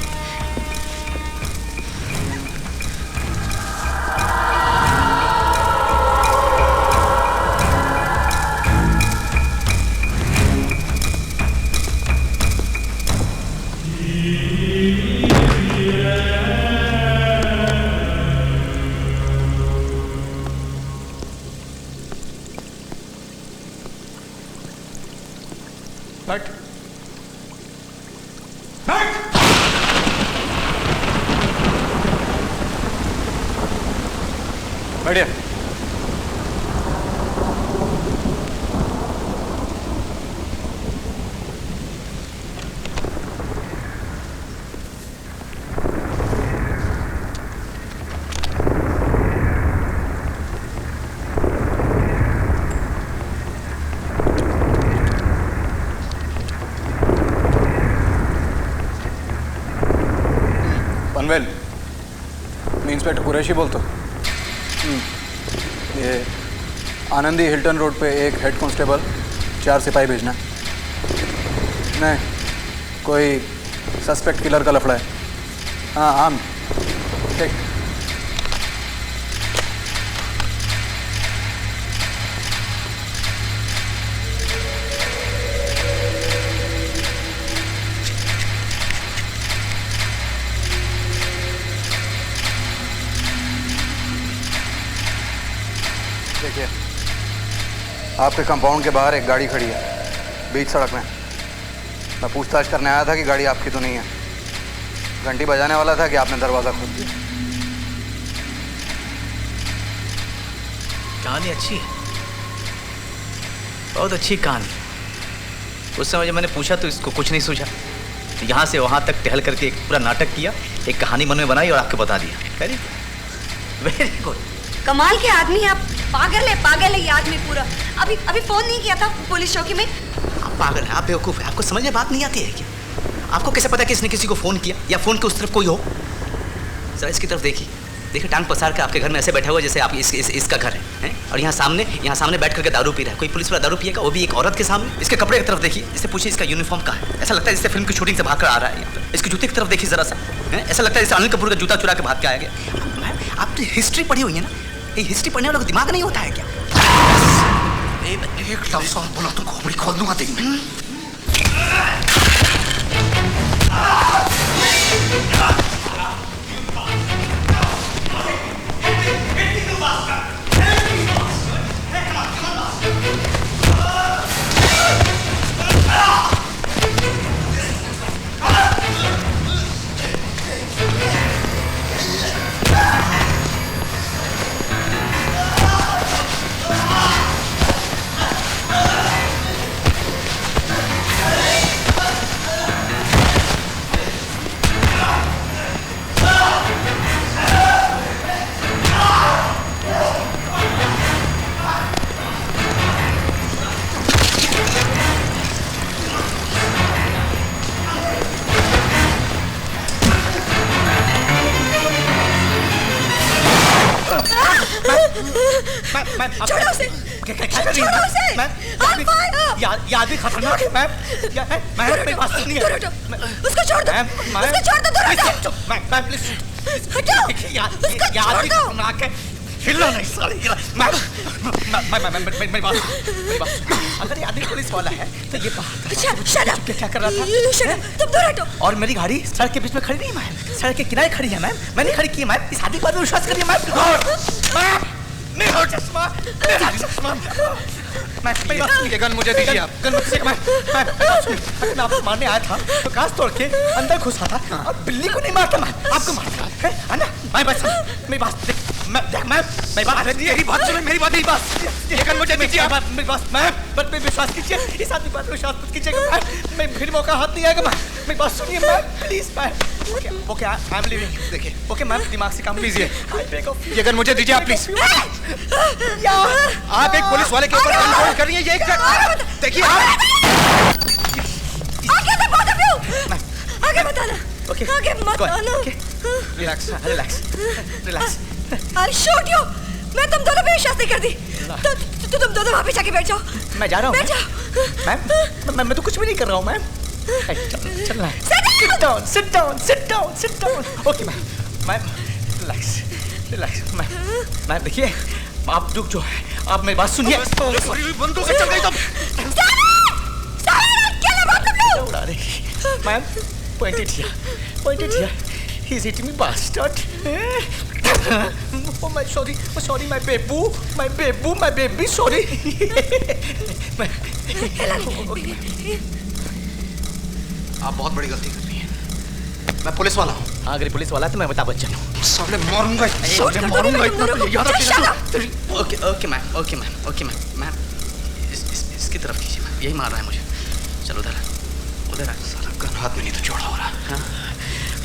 बढ़िया। पनवेल, मैं इंस्पेक्टर कुरैशी बोलता हूँ। ये आनंदी हिल्टन रोड पे एक हेड कांस्टेबल 4 सिपाही भेजना। नहीं, कोई सस्पेक्ट किलर का लफड़ा है। हाँ हाँ ठीक। देखिए, आपके कंपाउंड के बाहर एक गाड़ी खड़ी है बीच सड़क में। मैं पूछताछ करने आया था कि गाड़ी आपकी तो नहीं है। घंटी बजाने वाला था कि आपने दरवाज़ा खोल दिया। कहानी अच्छी है, बहुत अच्छी कहानी। उस समय जब मैंने पूछा तो इसको कुछ नहीं सूझा, यहाँ से वहाँ तक टहल करके एक पूरा नाटक किया, एक कहानी मन में बनाई और आपको बता दिया। Very good. कमाल के आदमी आप। पागल है ये आदमी पूरा। अभी फोन नहीं किया था पुलिस चौकी में। आप पागल हैं, आप बेवकूफ़ हैं, आपको समझ में बात नहीं आती है क्या? आपको कैसे पता कि इसने किसी को फ़ोन किया या फ़ोन के उस तरफ कोई हो? जरा इसकी तरफ देखिए टांग पसार के आपके घर में ऐसे बैठा हुआ जैसे आप इसका घर है? और यहाँ सामने बैठ करके दारू पी रहा है। कोई पुलिस वाला दारू पिएगा, वो भी एक औरत के सामने? इसके कपड़े की तरफ देखिए, इससे पूछिए इसका यूनिफॉर्म कहाँ है। ऐसा लगता है जैसे फिल्म की शूटिंग से भाग कर आ रहा है यहाँ पर। इसके जूते की तरफ देखिए जरा सा, ऐसा लगता है जैसे अनिल कपूर का जूता चुरा के भाग के आया गया। आप तो हिस्ट्री पढ़ी हुई है ना, ये हिस्ट्री पढ़ने वालों को दिमाग नहीं होता है क्या? एक लफ्ज़ और बोला तुमको खोपड़ी खोल दूंगा तेरी मैं। छोड़ो उसे! छोड़ो उसे! ये आदमी खतरनाक है मैम। मेरी बात सुनिए। उसको छोड़ दो! उसको छोड़ दो! मैम प्लीज हटाओ! ये आदमी खतरनाक है। हिलना नहीं साले। मेरी बात अगर ये आदमी पुलिस वाला है तो ये क्या कर रहा था? तुम दूर हटो। और मेरी गाड़ी सड़क के बीच में खड़ी नहीं मैम, सड़क के किनारे खड़ी है मैम। मैंने खड़ी की है मैम। इस आदमी पर विश्वास करिए मैम। नहीं हो चश्मा, ये गन मुझे दीजिए आप। गन मुझे मैं आपको मारने आया था तो कांच तोड़ के अंदर घुसा था और बिल्ली को नहीं मारता मैम, आपको मारता है ना? मेरी बात मेरी बात सुनो, मेरी बात ये गन मुझे दीजिए आप। मेरी बात मैम, बट मैं विश्वास कीजिए, इस आदमी पर विश्वास मत कीजिएगा मैम। मैं फिर मौका हाथ नहीं आएगा मैम। मेरी बात सुनिए ma'am please ma'am. Okay I am living. देखिए ओके मैम, दिमाग से काम लीजिए। ये गन मुझे दीजिए आप प्लीज। आप एक पुलिस वाले के ऊपर गन पॉइंट कर रही है। ये एक देखिए आप आगे बताना। ओके आगे मत आना। Relax relax relax. I'll shoot you! मैं तुम दोनों पे विश्वास नहीं करती। तो तुम दोनों वहाँ पे जाके बैठ जाओ। मैं जा रहा हूँ। बैठ जाओ। मैम मैं तो कुछ भी नहीं कर रहा हूँ मैम। चलना है। Sit down, sit down, sit down, sit down. Okay ma'am relax relax. Ma'am देखिए आप जो है आप मेरी बात सुनिए। बंदूक से चल गई तुम। उड़ा रही ma'am. Pointed here. He's hitting me, bastard. Oh my sorry, my baby, sorry. आप बहुत बड़ी गलती कर रही हैं। मैं पुलिस वाला हूँ। हाँ अगर पुलिस वाला है तो मैं अमिताभ बच्चन हूँ। साले मारूंगा इतना याद रखिएगा। ओके मैम इसकी तरफ कीजिए मैम, यही मार रहा है मुझे। चलो उधर आ। साला गन हाथ में नहीं तो चौड़ा हो रहा। हाँ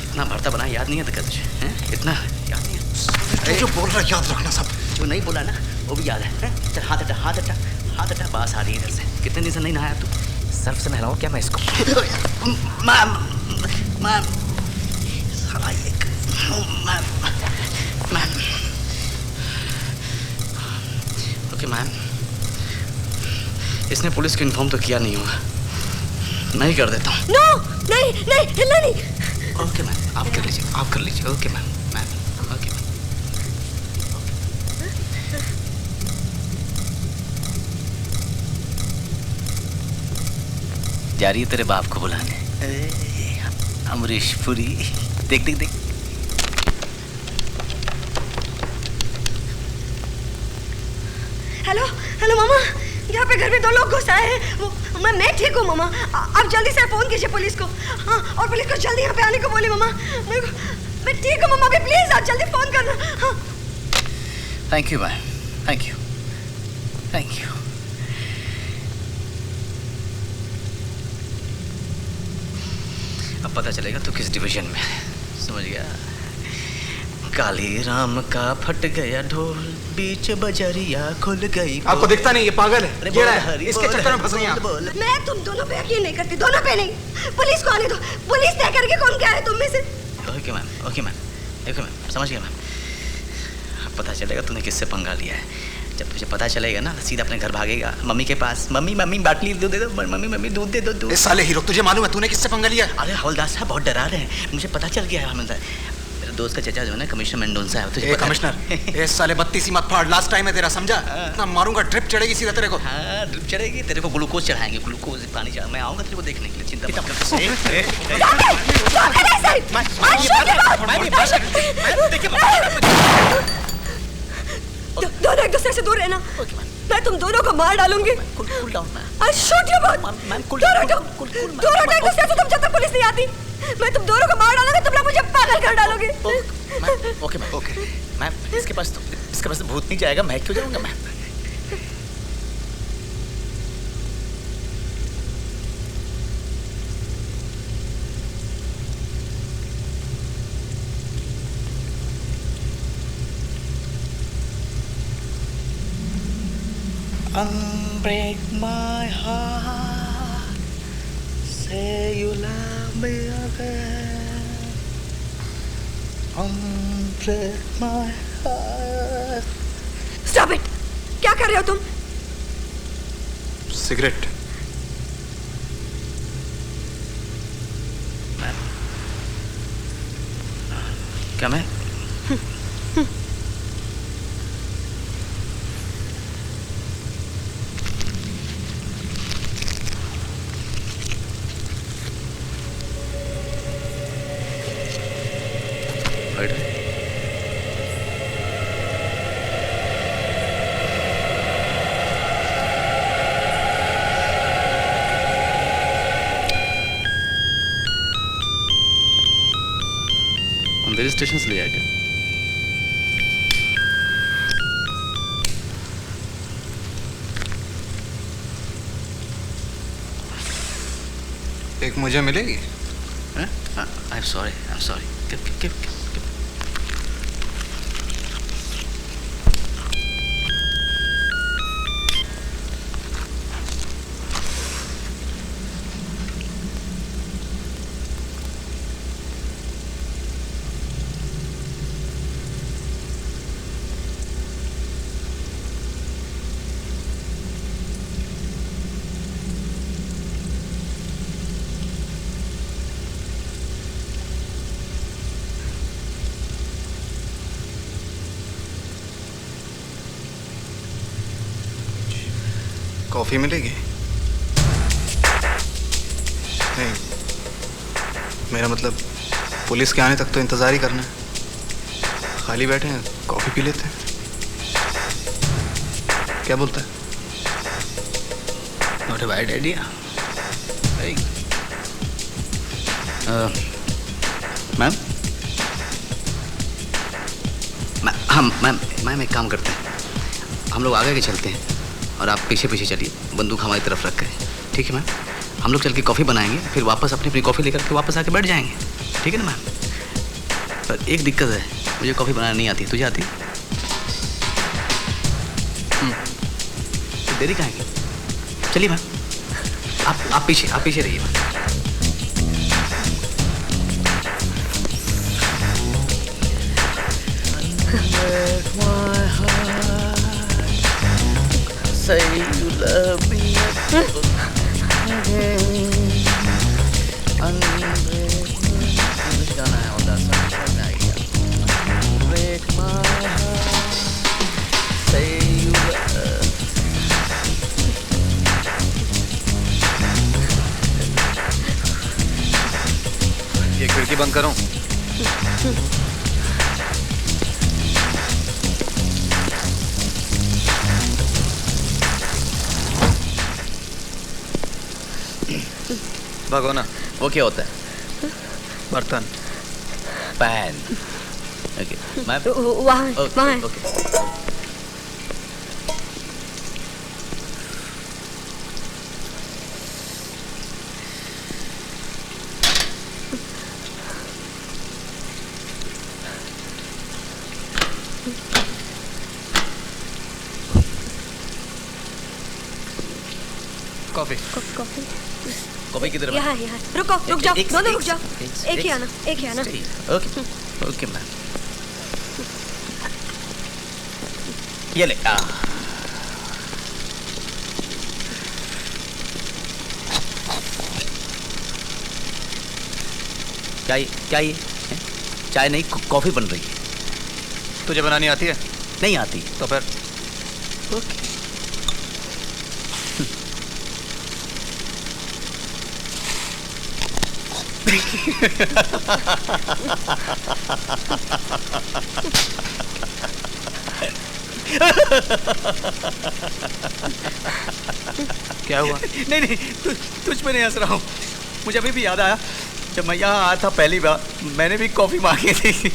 इतना भरता बना याद नहीं है तो क्या तुझे? इतना याद नहीं है? जो बोल रहा है याद रखना सब। जो नहीं बोला ना वो भी याद है। चल हाथ हटा बास आ रही है इधर से। कितने दिन से नहीं नहाया तू? सर्फ से नहलाऊं क्या मैं इसको? मैम साला ये मैम ओके मैम, इसने पुलिस को इन्फॉर्म तो किया नहीं होगा, मैं ही कर देता हूँ। नो, नहीं नहीं, हिलना नहीं। ओके मैम, आप कर लीजिए, आप कर लीजिए। Okay ma'am, ma'am okay ma'am. जा रही है तेरे बाप को बुलाने, अमरीश पुरी। देख देख देख। हेलो हेलो मामा, यहाँ पे घर में 2 लोग घुस आए हैं। मैं ठीक हूँ मामा, आप जल्दी से फोन कीजिए पुलिस को। हाँ, और पुलिस को जल्दी यहाँ पे आने को बोलिए मामा। मैं ठीक हूँ मामा, अभी प्लीज आप जल्दी फोन करना। हाँ। Thank you ma'am, thank you, thank you. अब पता चलेगा तो किस डिवीजन में, समझ गया। काली राम का फट गया ढोल, बीच बजरिया खुल गई। आपको दिखता नहीं ये पागल है, ये रहा है, इसके चक्कर में फंस गई आप। मैं तुम दोनों पे यकीन नहीं करती, दोनों पे नहीं। पुलिस को आने दो, पुलिस तय करके कौन क्या है तुम में से। Okay ma'am, okay ma'am, okay ma'am, समझ गया मैम। अब पता चलेगा तूने किससे पंगा लिया है। जब तुझे पता चलेगा ना, सीधा अपने घर भागेगा, मम्मी के पास। मम्मी मम्मी बाटली दूध दे दो, मम्मी मम्मी दूध दे दो, दूध। इस साले हीरो, तुझे मालूम है तूने किससे पंगा लिया? अरे हवलदार साहब बहुत डरा रहे हैं, मुझे पता चल गया है। हमें दोस्त का चचा जो है ना, कमिश्नर मेंडोजा है, तुझे कमिश्नर, इस साले 32 मत फाड़, लास्ट टाइम है तेरा, समझा? ना मारूंगा, ड्रिप चढ़ेगी सीधा तेरे को। हाँ, ड्रिप चढ़ेगी, तेरे को ग्लूकोज चढ़ाएंगे, ग्लूकोज पानी चढ़ा। मैं आऊंगा तेरे को देखने के लिए, चिंता मत कर। दोनों एक दूसरे से दूर रहना, मैं तुम दोनों को मार डालूंगी। I'll shoot you both. दोनों एक दूसरे से, तुम जब तक पुलिस नहीं आती मैं तुम दोनों को मार डालूंगा, तुम लोग मुझे पागल कर डालोगे। ओके मैम, ओके मैम, इसके पास तो भूत नहीं जाएगा, मैं क्यों जाऊंगा ma'am? Unbreak my heart, say you love me again. Unbreak my heart. Stop it! क्या कर रहे हो तुम? सिगरेट। क्या मैं? अंधेरी स्टेशन से ले आया क्या? एक मुझे मिलेगी? I'm sorry, I'm sorry. Give. Coffee मिलेगी? नहीं, मेरा मतलब पुलिस के आने तक तो इंतजार ही करना है। खाली बैठे हैं, कॉफी पी लेते हैं। क्या बोलता है? Not a bad idea. Ma'am, ma'am एक काम करते हैं, हम लोग आगे के चलते हैं और आप पीछे पीछे चलिए, बंदूक हमारी तरफ रख कर। ठीक है मैम? हम लोग चल के कॉफ़ी बनाएंगे, फिर वापस अपनी कॉफ़ी लेकर के वापस आके बैठ जाएंगे। ठीक है ना मैम? पर एक दिक्कत है, मुझे कॉफ़ी बनाना नहीं आती, तुझे आती? तो देरी कहाँ की? चलिए मैम, आप पीछे रहिए ma'am. say you love me. गाना है और break my heart, say you love. ये खिड़की बंद करूं? भगोना वो क्या होता है? बर्तन। पैन। ओके मैं वहाँ वहाँ ओके कॉफी। कॉफी कॉफी किधर है? यहाँ यहाँ रुक जाओ दोनों रुक जाओ। एक ही आना ओके ओके मैम ये ले क्या ये चाय नहीं कॉफी बन रही है। तुझे बनानी आती है? नहीं आती। तो फिर ओके क्या हुआ? नहीं तुझ पे नहीं हंस रहा हूँ। मुझे अभी भी याद आया जब मैं यहाँ आया था पहली बार, मैंने भी कॉफी मांगी थी।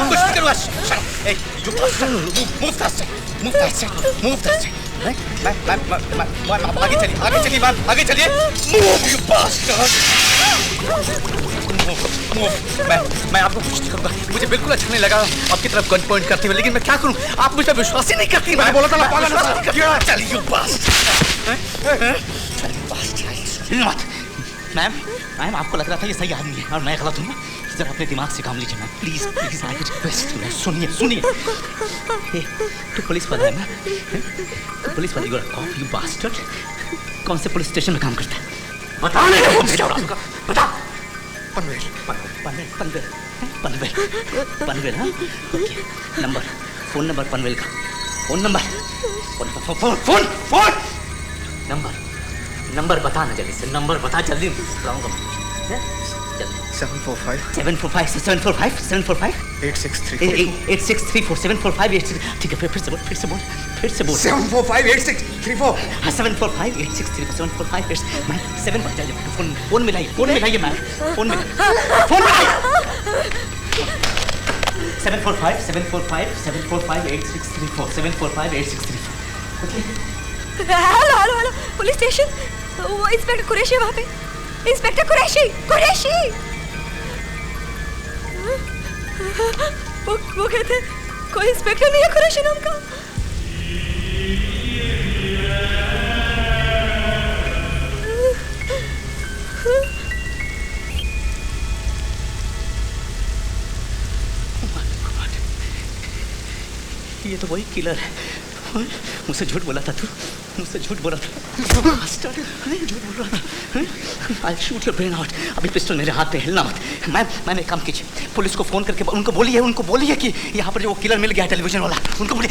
कुछ नहीं करूँगा। Hey, you move faster. Move faster. Move faster. आगे चलिए मैम, आगे चलिए। Move, you bastard. Move. मैं आपको कुछ नहीं करूँगा। मुझे बिल्कुल अच्छा नहीं लगा आपकी तरफ गन पॉइंट करते हुए, लेकिन मैं क्या करूँ? आप मुझे विश्वास ही नहीं करती। मैंने बोला था ना पागल नहीं। चलिए you bastard. चलिए bastard. मैम आपको लग रहा था ये सही आदमी है और मैं गलत हूँ ना? जरा अपने दिमाग से काम लीजिए ma'am, please please I request you. सुनिए तू पुलिस वाला है ना? तू पुलिस वाली यू बास्टर्ड। कौन से पुलिस स्टेशन में काम करता है? बता नहीं कौन भेजा आपका? बता। पनवेल हाँ ओके। फोन नंबर पनवेल का। फोन नंबर बता ना जल्दी से। नंबर बता जल्दी। बुलाऊंगा मैं। 745 8634 ठीक है। फिर से बोल 745 8634 हाँ 745 8634 745 7 फोन मिलाइए मैम। फोन मिलाइए 745 8634 745 8634 ओके। Hello police station. वो इंस्पेक्टर कुरैशी वहाँ पे। इंस्पेक्टर कुरैशी वो कहते कोई इंस्पेक्टर नहीं है कुरैशी नाम का। ये तो वही किलर है। मुझसे झूठ बोला था तू। झूठ बोल रहा था। झूठ बोल रहा था। I'll shoot your brain out. अभी पिस्टल मेरे हाथ पे हिलना मत। मैम एक काम कीजिए, पुलिस को फोन करके उनको बोलिए कि यहाँ पर जो वो किलर मिल गया है टेलीविजन वाला, उनको बोलिए।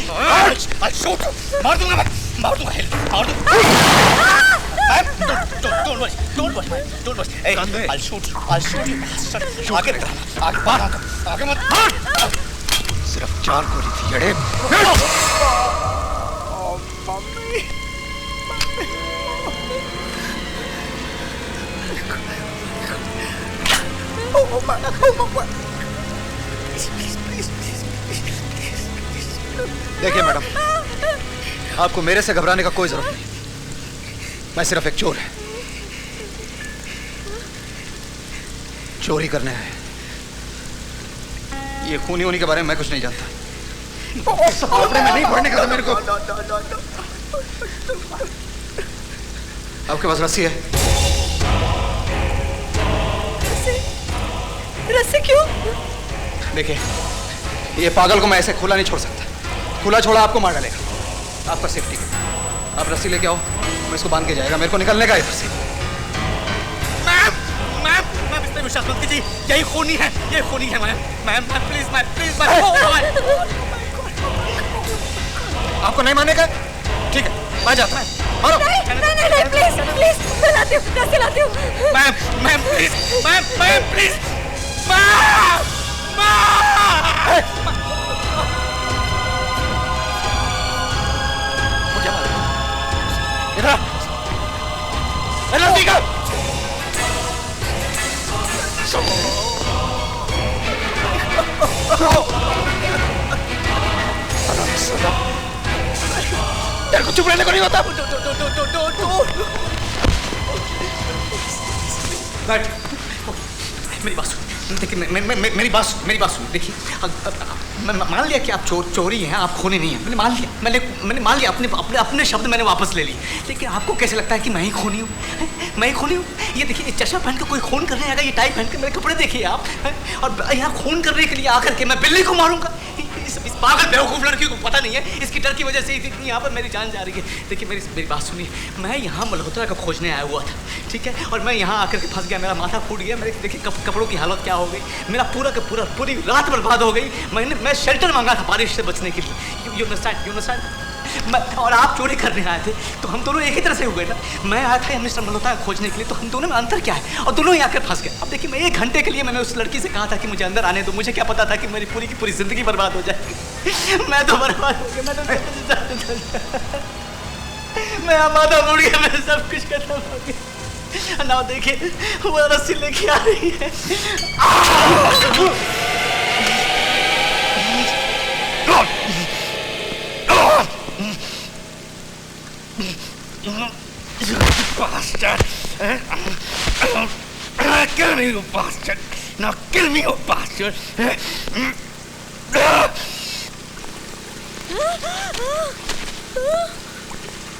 I'll shoot. मार दूंगा मैं। मार दूंगा। Don't worry. Hey, I'll shoot you. आगे मत मार। सिर्फ 4 गोली थी अड़े। देखिए मैडम, आपको मेरे से घबराने का कोई जरूरत नहीं। मैं सिर्फ एक चोर है, चोरी करने आए। ये खूनी होने के बारे में मैं कुछ नहीं जानता। कपड़े में नहीं पड़ने का था मेरे को। आपके पास रस्सी है? रस्सी क्यों? देखिए, ये पागल को मैं ऐसे खुला नहीं छोड़ सकता। खुला छोड़ा आपको मार डालेगा। आपका सेफ्टी आप रस्सी लेके आओ, मैं इसको बांध के जाएगा। मेरे को निकलने का है इधर से। मैम इस पे विश्वास मत कीजिए, यही खूनी है, ये खूनी है। मैम प्लीज आपको नहीं मानेगा? ठीक है, मैं जाता हूँ। मारो। नहीं, प्लीज, मैं लाती हूँ, रस्सी लाती हूँ। मैम प्लीज, मैम प्लीज, मुझे मारो। इधर रस्सी का तेरे को चुप रहने को नहीं होता। मेरी बात सुन, देखिए मेरी बात सुन। देखिए, मान लिया कि आप चोरी हैं, आप खूनी नहीं हैं। मैंने मान लिया, अपने शब्द मैंने वापस ले लिए। लेकिन आपको कैसे लगता है कि मैं ही खूनी हूँ? ये देखिए, चश्मा पहन के कोई खून करने आएगा, ये टाई पहन के मेरे कपड़े देखिए आप, और यहाँ खून करने के लिए आकर के मैं बिल्ली को मारूंगा। इस पागल बेवकूफ़ लड़की को पता नहीं है, इसकी डर की वजह से इतनी यहाँ पर मेरी जान जा रही है। देखिए मेरी बात सुनिए, मैं यहाँ मल्होत्रा को खोजने आया हुआ था, ठीक है, और मैं यहाँ आकर के फंस गया, मेरा माथा फूट गया। मेरे देखिए कपड़ों की हालत क्या हो गई, मेरा पूरी रात बर्बाद हो गई। मैं शेल्टर मांगा था बारिश से बचने के लिए। You understand? और आप चोरी करने आए थे, तो हम दोनों एक ही तरह से हुए ना। मैं आया था मिस्टर मल्होत्रा खोजने के लिए, तो हम दोनों में अंतर क्या है? और दोनों ही आकर फंस गए। अब देखिए, मैं 1 घंटे के लिए मैंने उस लड़की से कहा था कि मुझे अंदर आने दो। मुझे क्या पता था कि मेरी पूरी की पूरी जिंदगी बर्बाद हो जाएगी। मैं तो बर्बाद हो गया, मैं आमादा मुड़ गया, मैं सब कुछ खत्म हो गया। ना देखिए, वो रस्सी लेके आ रही है। Bastard! Kill me, you bastard! Now kill me, you bastard!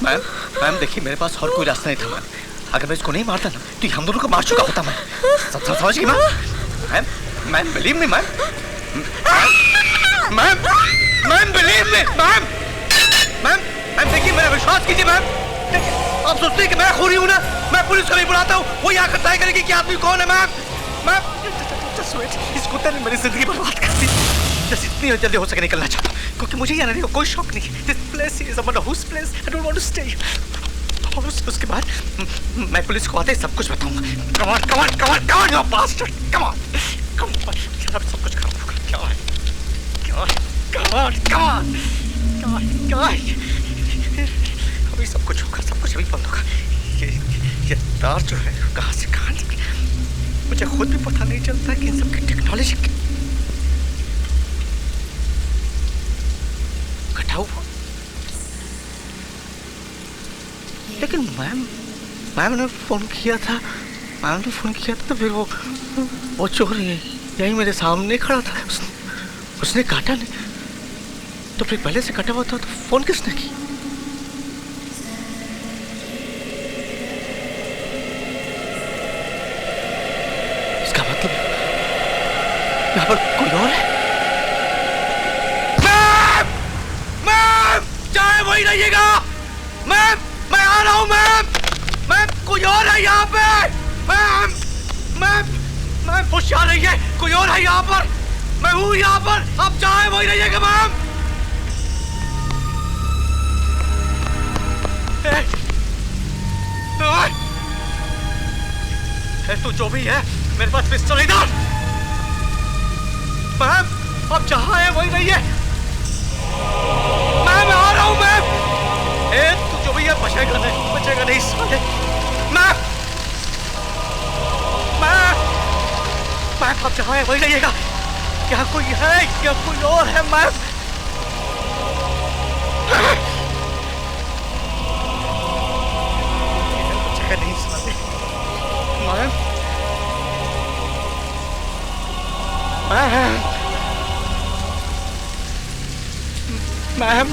Ma'am देखिए, मेरे पास और कोई रास्ता नहीं था मैम। अगर मैं इसको नहीं मारता ना, तो हम दोनों को मार चुका होता मैं। समझ गई ma'am? Believe me ma'am, believe me ma'am, देखिए मेरा विश्वास कीजिए मैम। आप सोचते हैं कि मैं खूनी हूँ ना? मैं पुलिस को नहीं बुलाता हूँ, वो यहाँ तय करेगी कि आदमी कौन है। मैम इस कुत्ते ने मेरी जिंदगी बर्बाद कर दी। बस इतनी जल्दी हो सके निकलना चाहता हूँ, क्योंकि मुझे यहाँ रहने का कोई शौक नहीं है। This place is a wonderful place. I don't want to stay. और उसके बाद मैं पुलिस को आते ही सब कुछ बताऊंगा। Come on, you bastard! Come on. सब कुछ खराब होगा। Come on. अभी सब कुछ होगा, सब कुछ अभी बंद होगा। ये तार जो है कहाँ से कहाँ निकला, मुझे खुद भी पता नहीं चलता कि इन सब की टेक्नोलॉजी इकट्ठा हुआ। लेकिन मैम ने फोन किया था, तो फिर वो चोर यही मेरे सामने खड़ा था। उसने काटा नहीं, तो फिर पहले से कटा हुआ था, तो फोन किसने की? यहाँ पर कोई और है? मैम, चाहे वही रहिएगा। मैम, मैं आ रहा हूँ मैम, कोई और है यहाँ पे। मैम, होशियार रहिए, कोई और है यहाँ पर। मैं हूँ यहाँ पर, आप चाहे वही रहिएगा मैम। तो जो भी है, मेरे पास पिस्टल इधर। मैम, आप जहाँ है वही रहिए। मैं आ रहा हूँ मैम। तू जो भी है बचेगा नहीं साले। मैम, आप जहाँ है वही रहिएगा। क्या कोई है, क्या कोई और है मैम? बचेगा नहीं साले। मैम,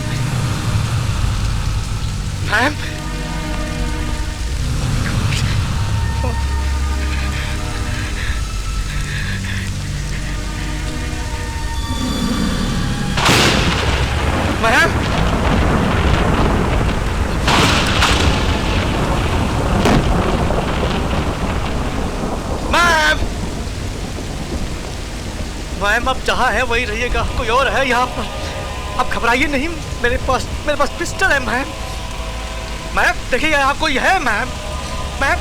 मैम अब जहाँ है वही रहिएगा, कोई और है यहाँ पर। आप घबराइए नहीं, मेरे पास पिस्टल है मैम। मैम देखिए यहाँ कोई है मैम। मैम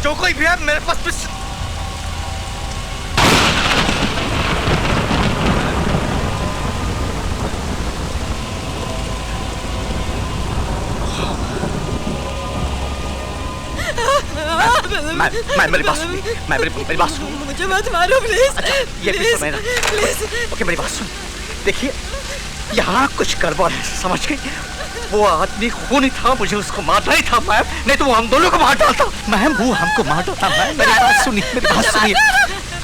जो कोई भी है मेरे पास पिस्टल। मैं मेरी बात सुनिए, मेरी बात सुनिए। मुझे मत मारो प्लीज। अच्छा ये प्लीज मेरा ओके, मेरी बात सुन। देखिए यहाँ कुछ गड़बड़ है, समझ गई? वो आदमी खूनी था, मुझे उसको मारना ही था मैम, नहीं तो वो हम दोनों को मार डालता। मैम वो हमको मार डालता मैम। मेरी बात सुनिए,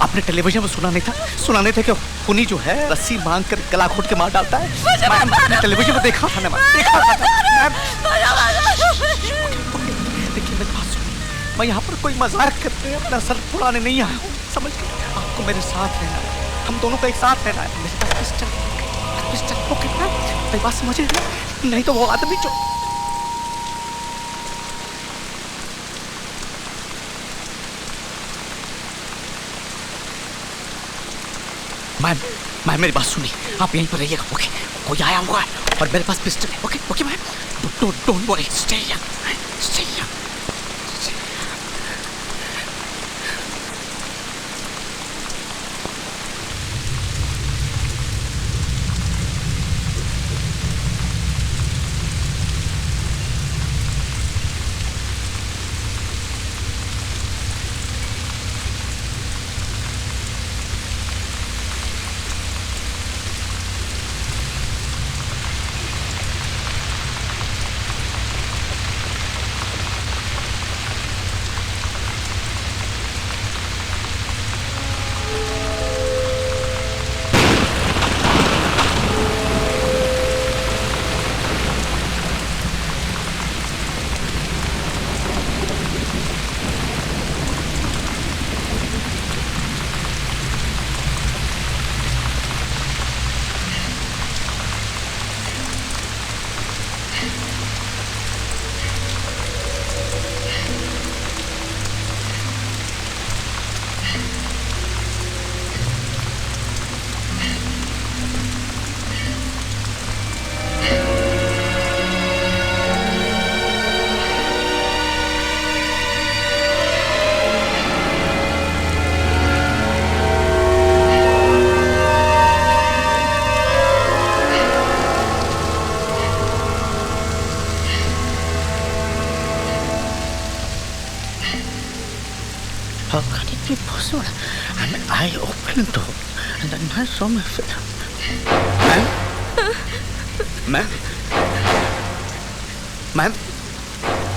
आपने टेलीविजन में सुना नहीं था कि खूनी जो है रस्सी बांध कर गला घोट के मार डालता है। मैम आपने टेलीविजन में देखा था ना मैम, देखा था मैम। देखिए मेरी बात सुनिए, मैं यहाँ पर कोई मजाक करते हैं अपना सर फुलाने नहीं आया हूँ, समझ गए? आपको मेरे साथ रहना है, हम दोनों को एक साथ रहना है। मेरे पास पिस्टल ओके मैम, मेरी बात समझिए, नहीं तो वो आदमी जो मैम मेरी बात सुनिए, आप यहीं पर रहिएगा ओके? कोई आया हुआ है और मेरे पास पिस्टल है okay? Okay ma'am, don't worry, stay here. How can it be possible? I mean, I opened the door and then I saw my face. Ma'am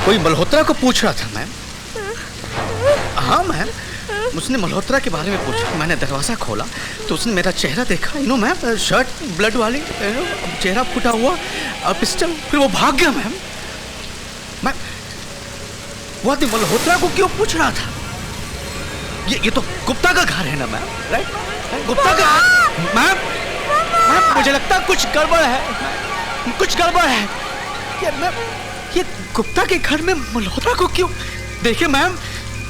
कोई मल्होत्रा को पूछ रहा था मैम। हाँ मैम, उसने मल्होत्रा के बारे में पूछा। मैंने दरवाज़ा खोला तो उसने मेरा चेहरा देखा, मैम शर्ट ब्लड वाली, चेहरा फूटा हुआ और पिस्टल, फिर वो भाग गया मैम। वो आदमी मल्होत्रा को क्यों पूछ रहा था? ये तो गुप्ता का घर है ना मैम, राइट? गुप्ता का मैम मुझे लगता है कुछ गड़बड़ है। ये गुप्ता के घर में मल्होत्रा को क्यों? देखिए मैम,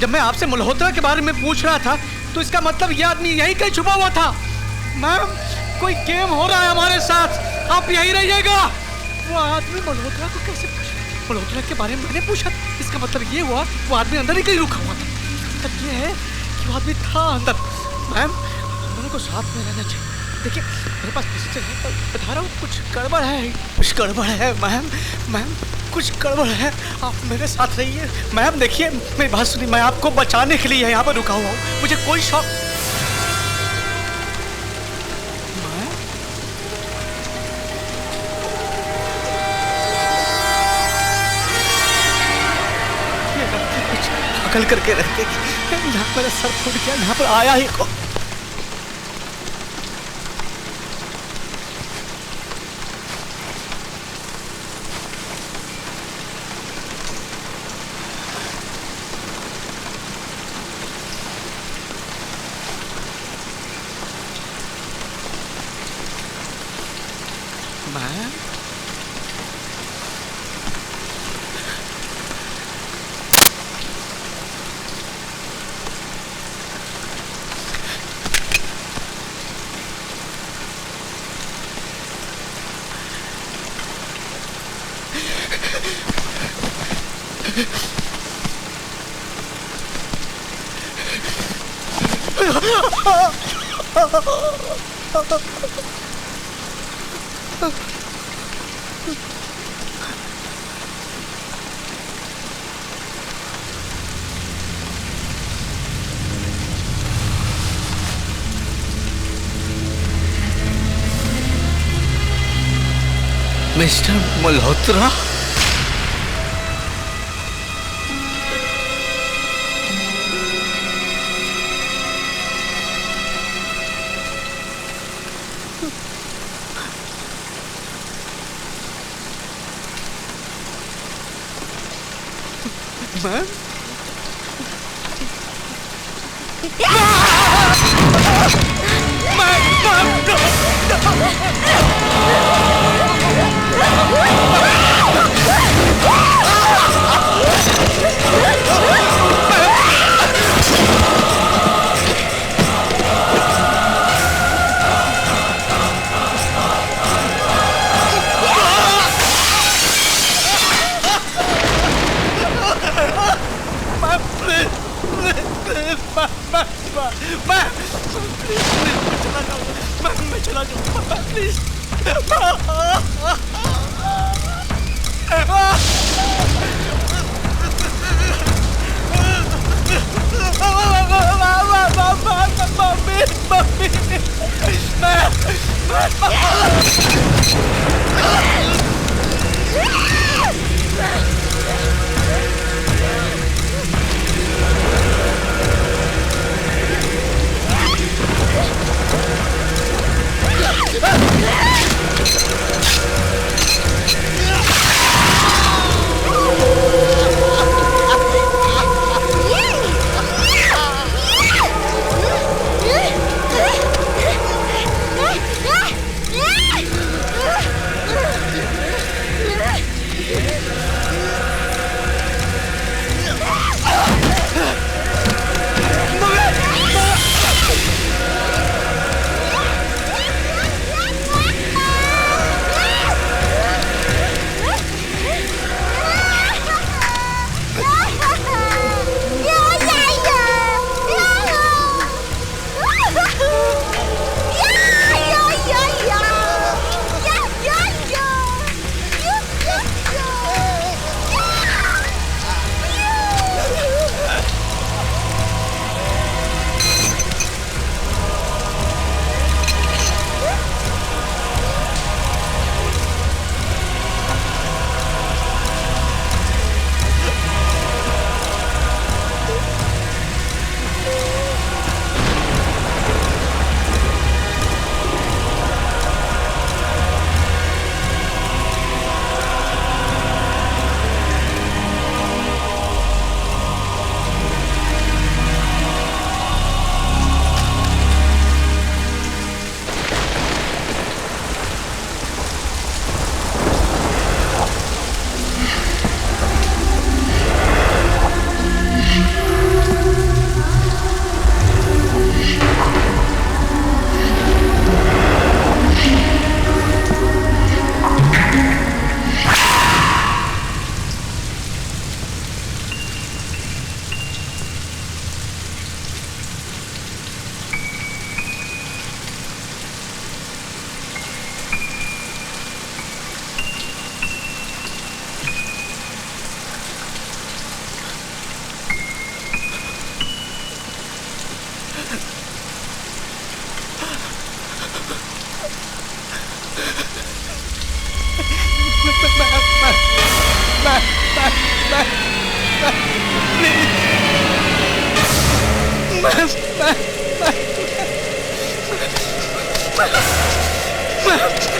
जब मैं आपसे मल्होत्रा के बारे में पूछ रहा था तो इसका मतलब ये आदमी यहीं कहीं छुपा हुआ था। मैम कोई गेम हो रहा है हमारे साथ, आप यहीं रहिएगा। वो आदमी मल्होत्रा को कैसे पूछा? मल्होत्रा के बारे में मैंने पूछा, इसका मतलब ये हुआ वो आदमी अंदर ही कहीं रुका हुआ था। मतलब ये है कि वो आदमी था अंदर। मैम हम दोनों को साथ में रहना चाहिए। देखिए मेरे पास पिस्टल है, पर बता रहा हूँ कुछ गड़बड़ है मैम, कुछ गड़बड़ है। आप मेरे साथ रहिए मैम। देखिए मेरी बात सुनिए, मैं आपको बचाने के लिए यहाँ पर रुका हुआ हूँ, मुझे कोई शौक। पागल करके रखते, यहाँ पर सर फूट गया, यहाँ पर आया ही को। मिस्टर मल्होत्रा, मैम मैं चला जाऊंगा please.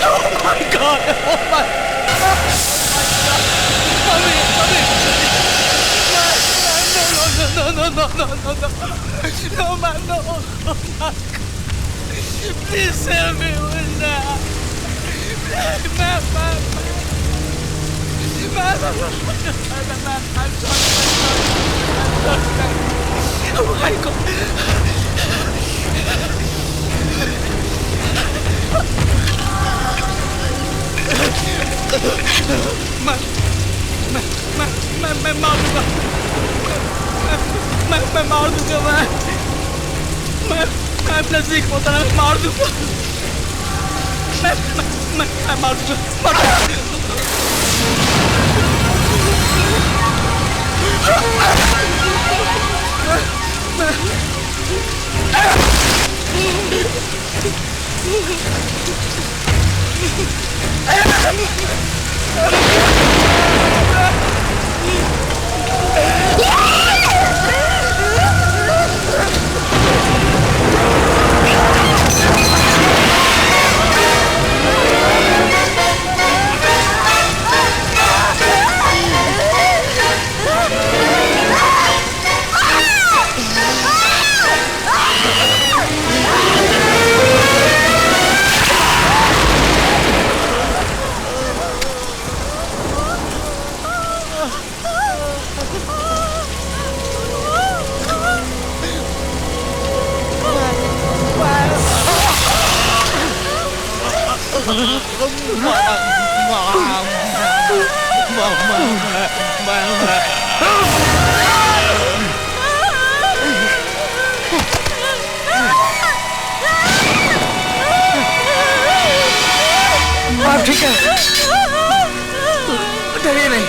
Oh my God! Oh my! No, man, no! Oh my! Please save me, Wilda! I'm sorry. Oh my God! मैं मैं मार दूंगा, मैं मार दूंगा, मैं अपना सीख होता है, मार दूंगा, मैं मार दूंगा, आप ठीक है? डरिए नहीं।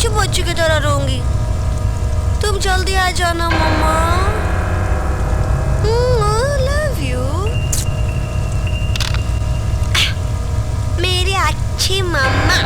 अच्छी बच्ची की तरह रहूंगी। तुम जल्दी आ जाना मम्मा। लव यू मेरी अच्छी मम्मा।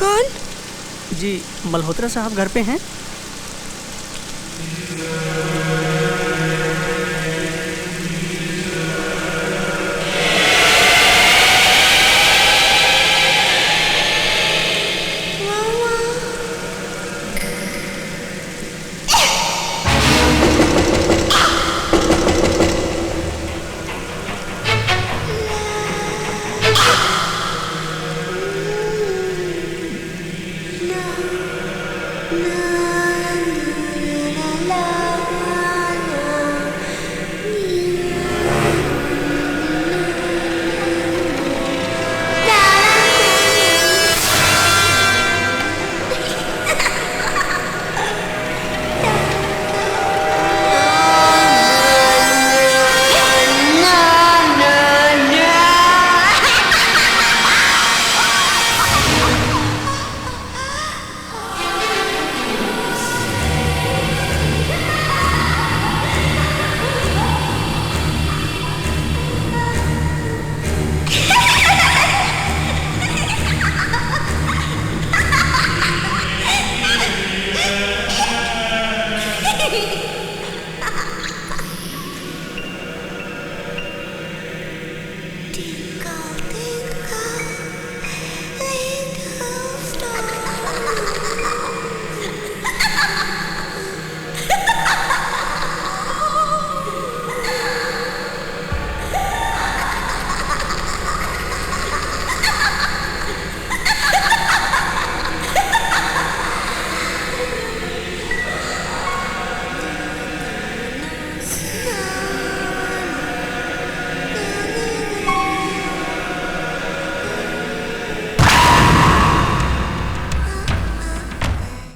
कौन? जी मल्होत्रा साहब घर पे हैं?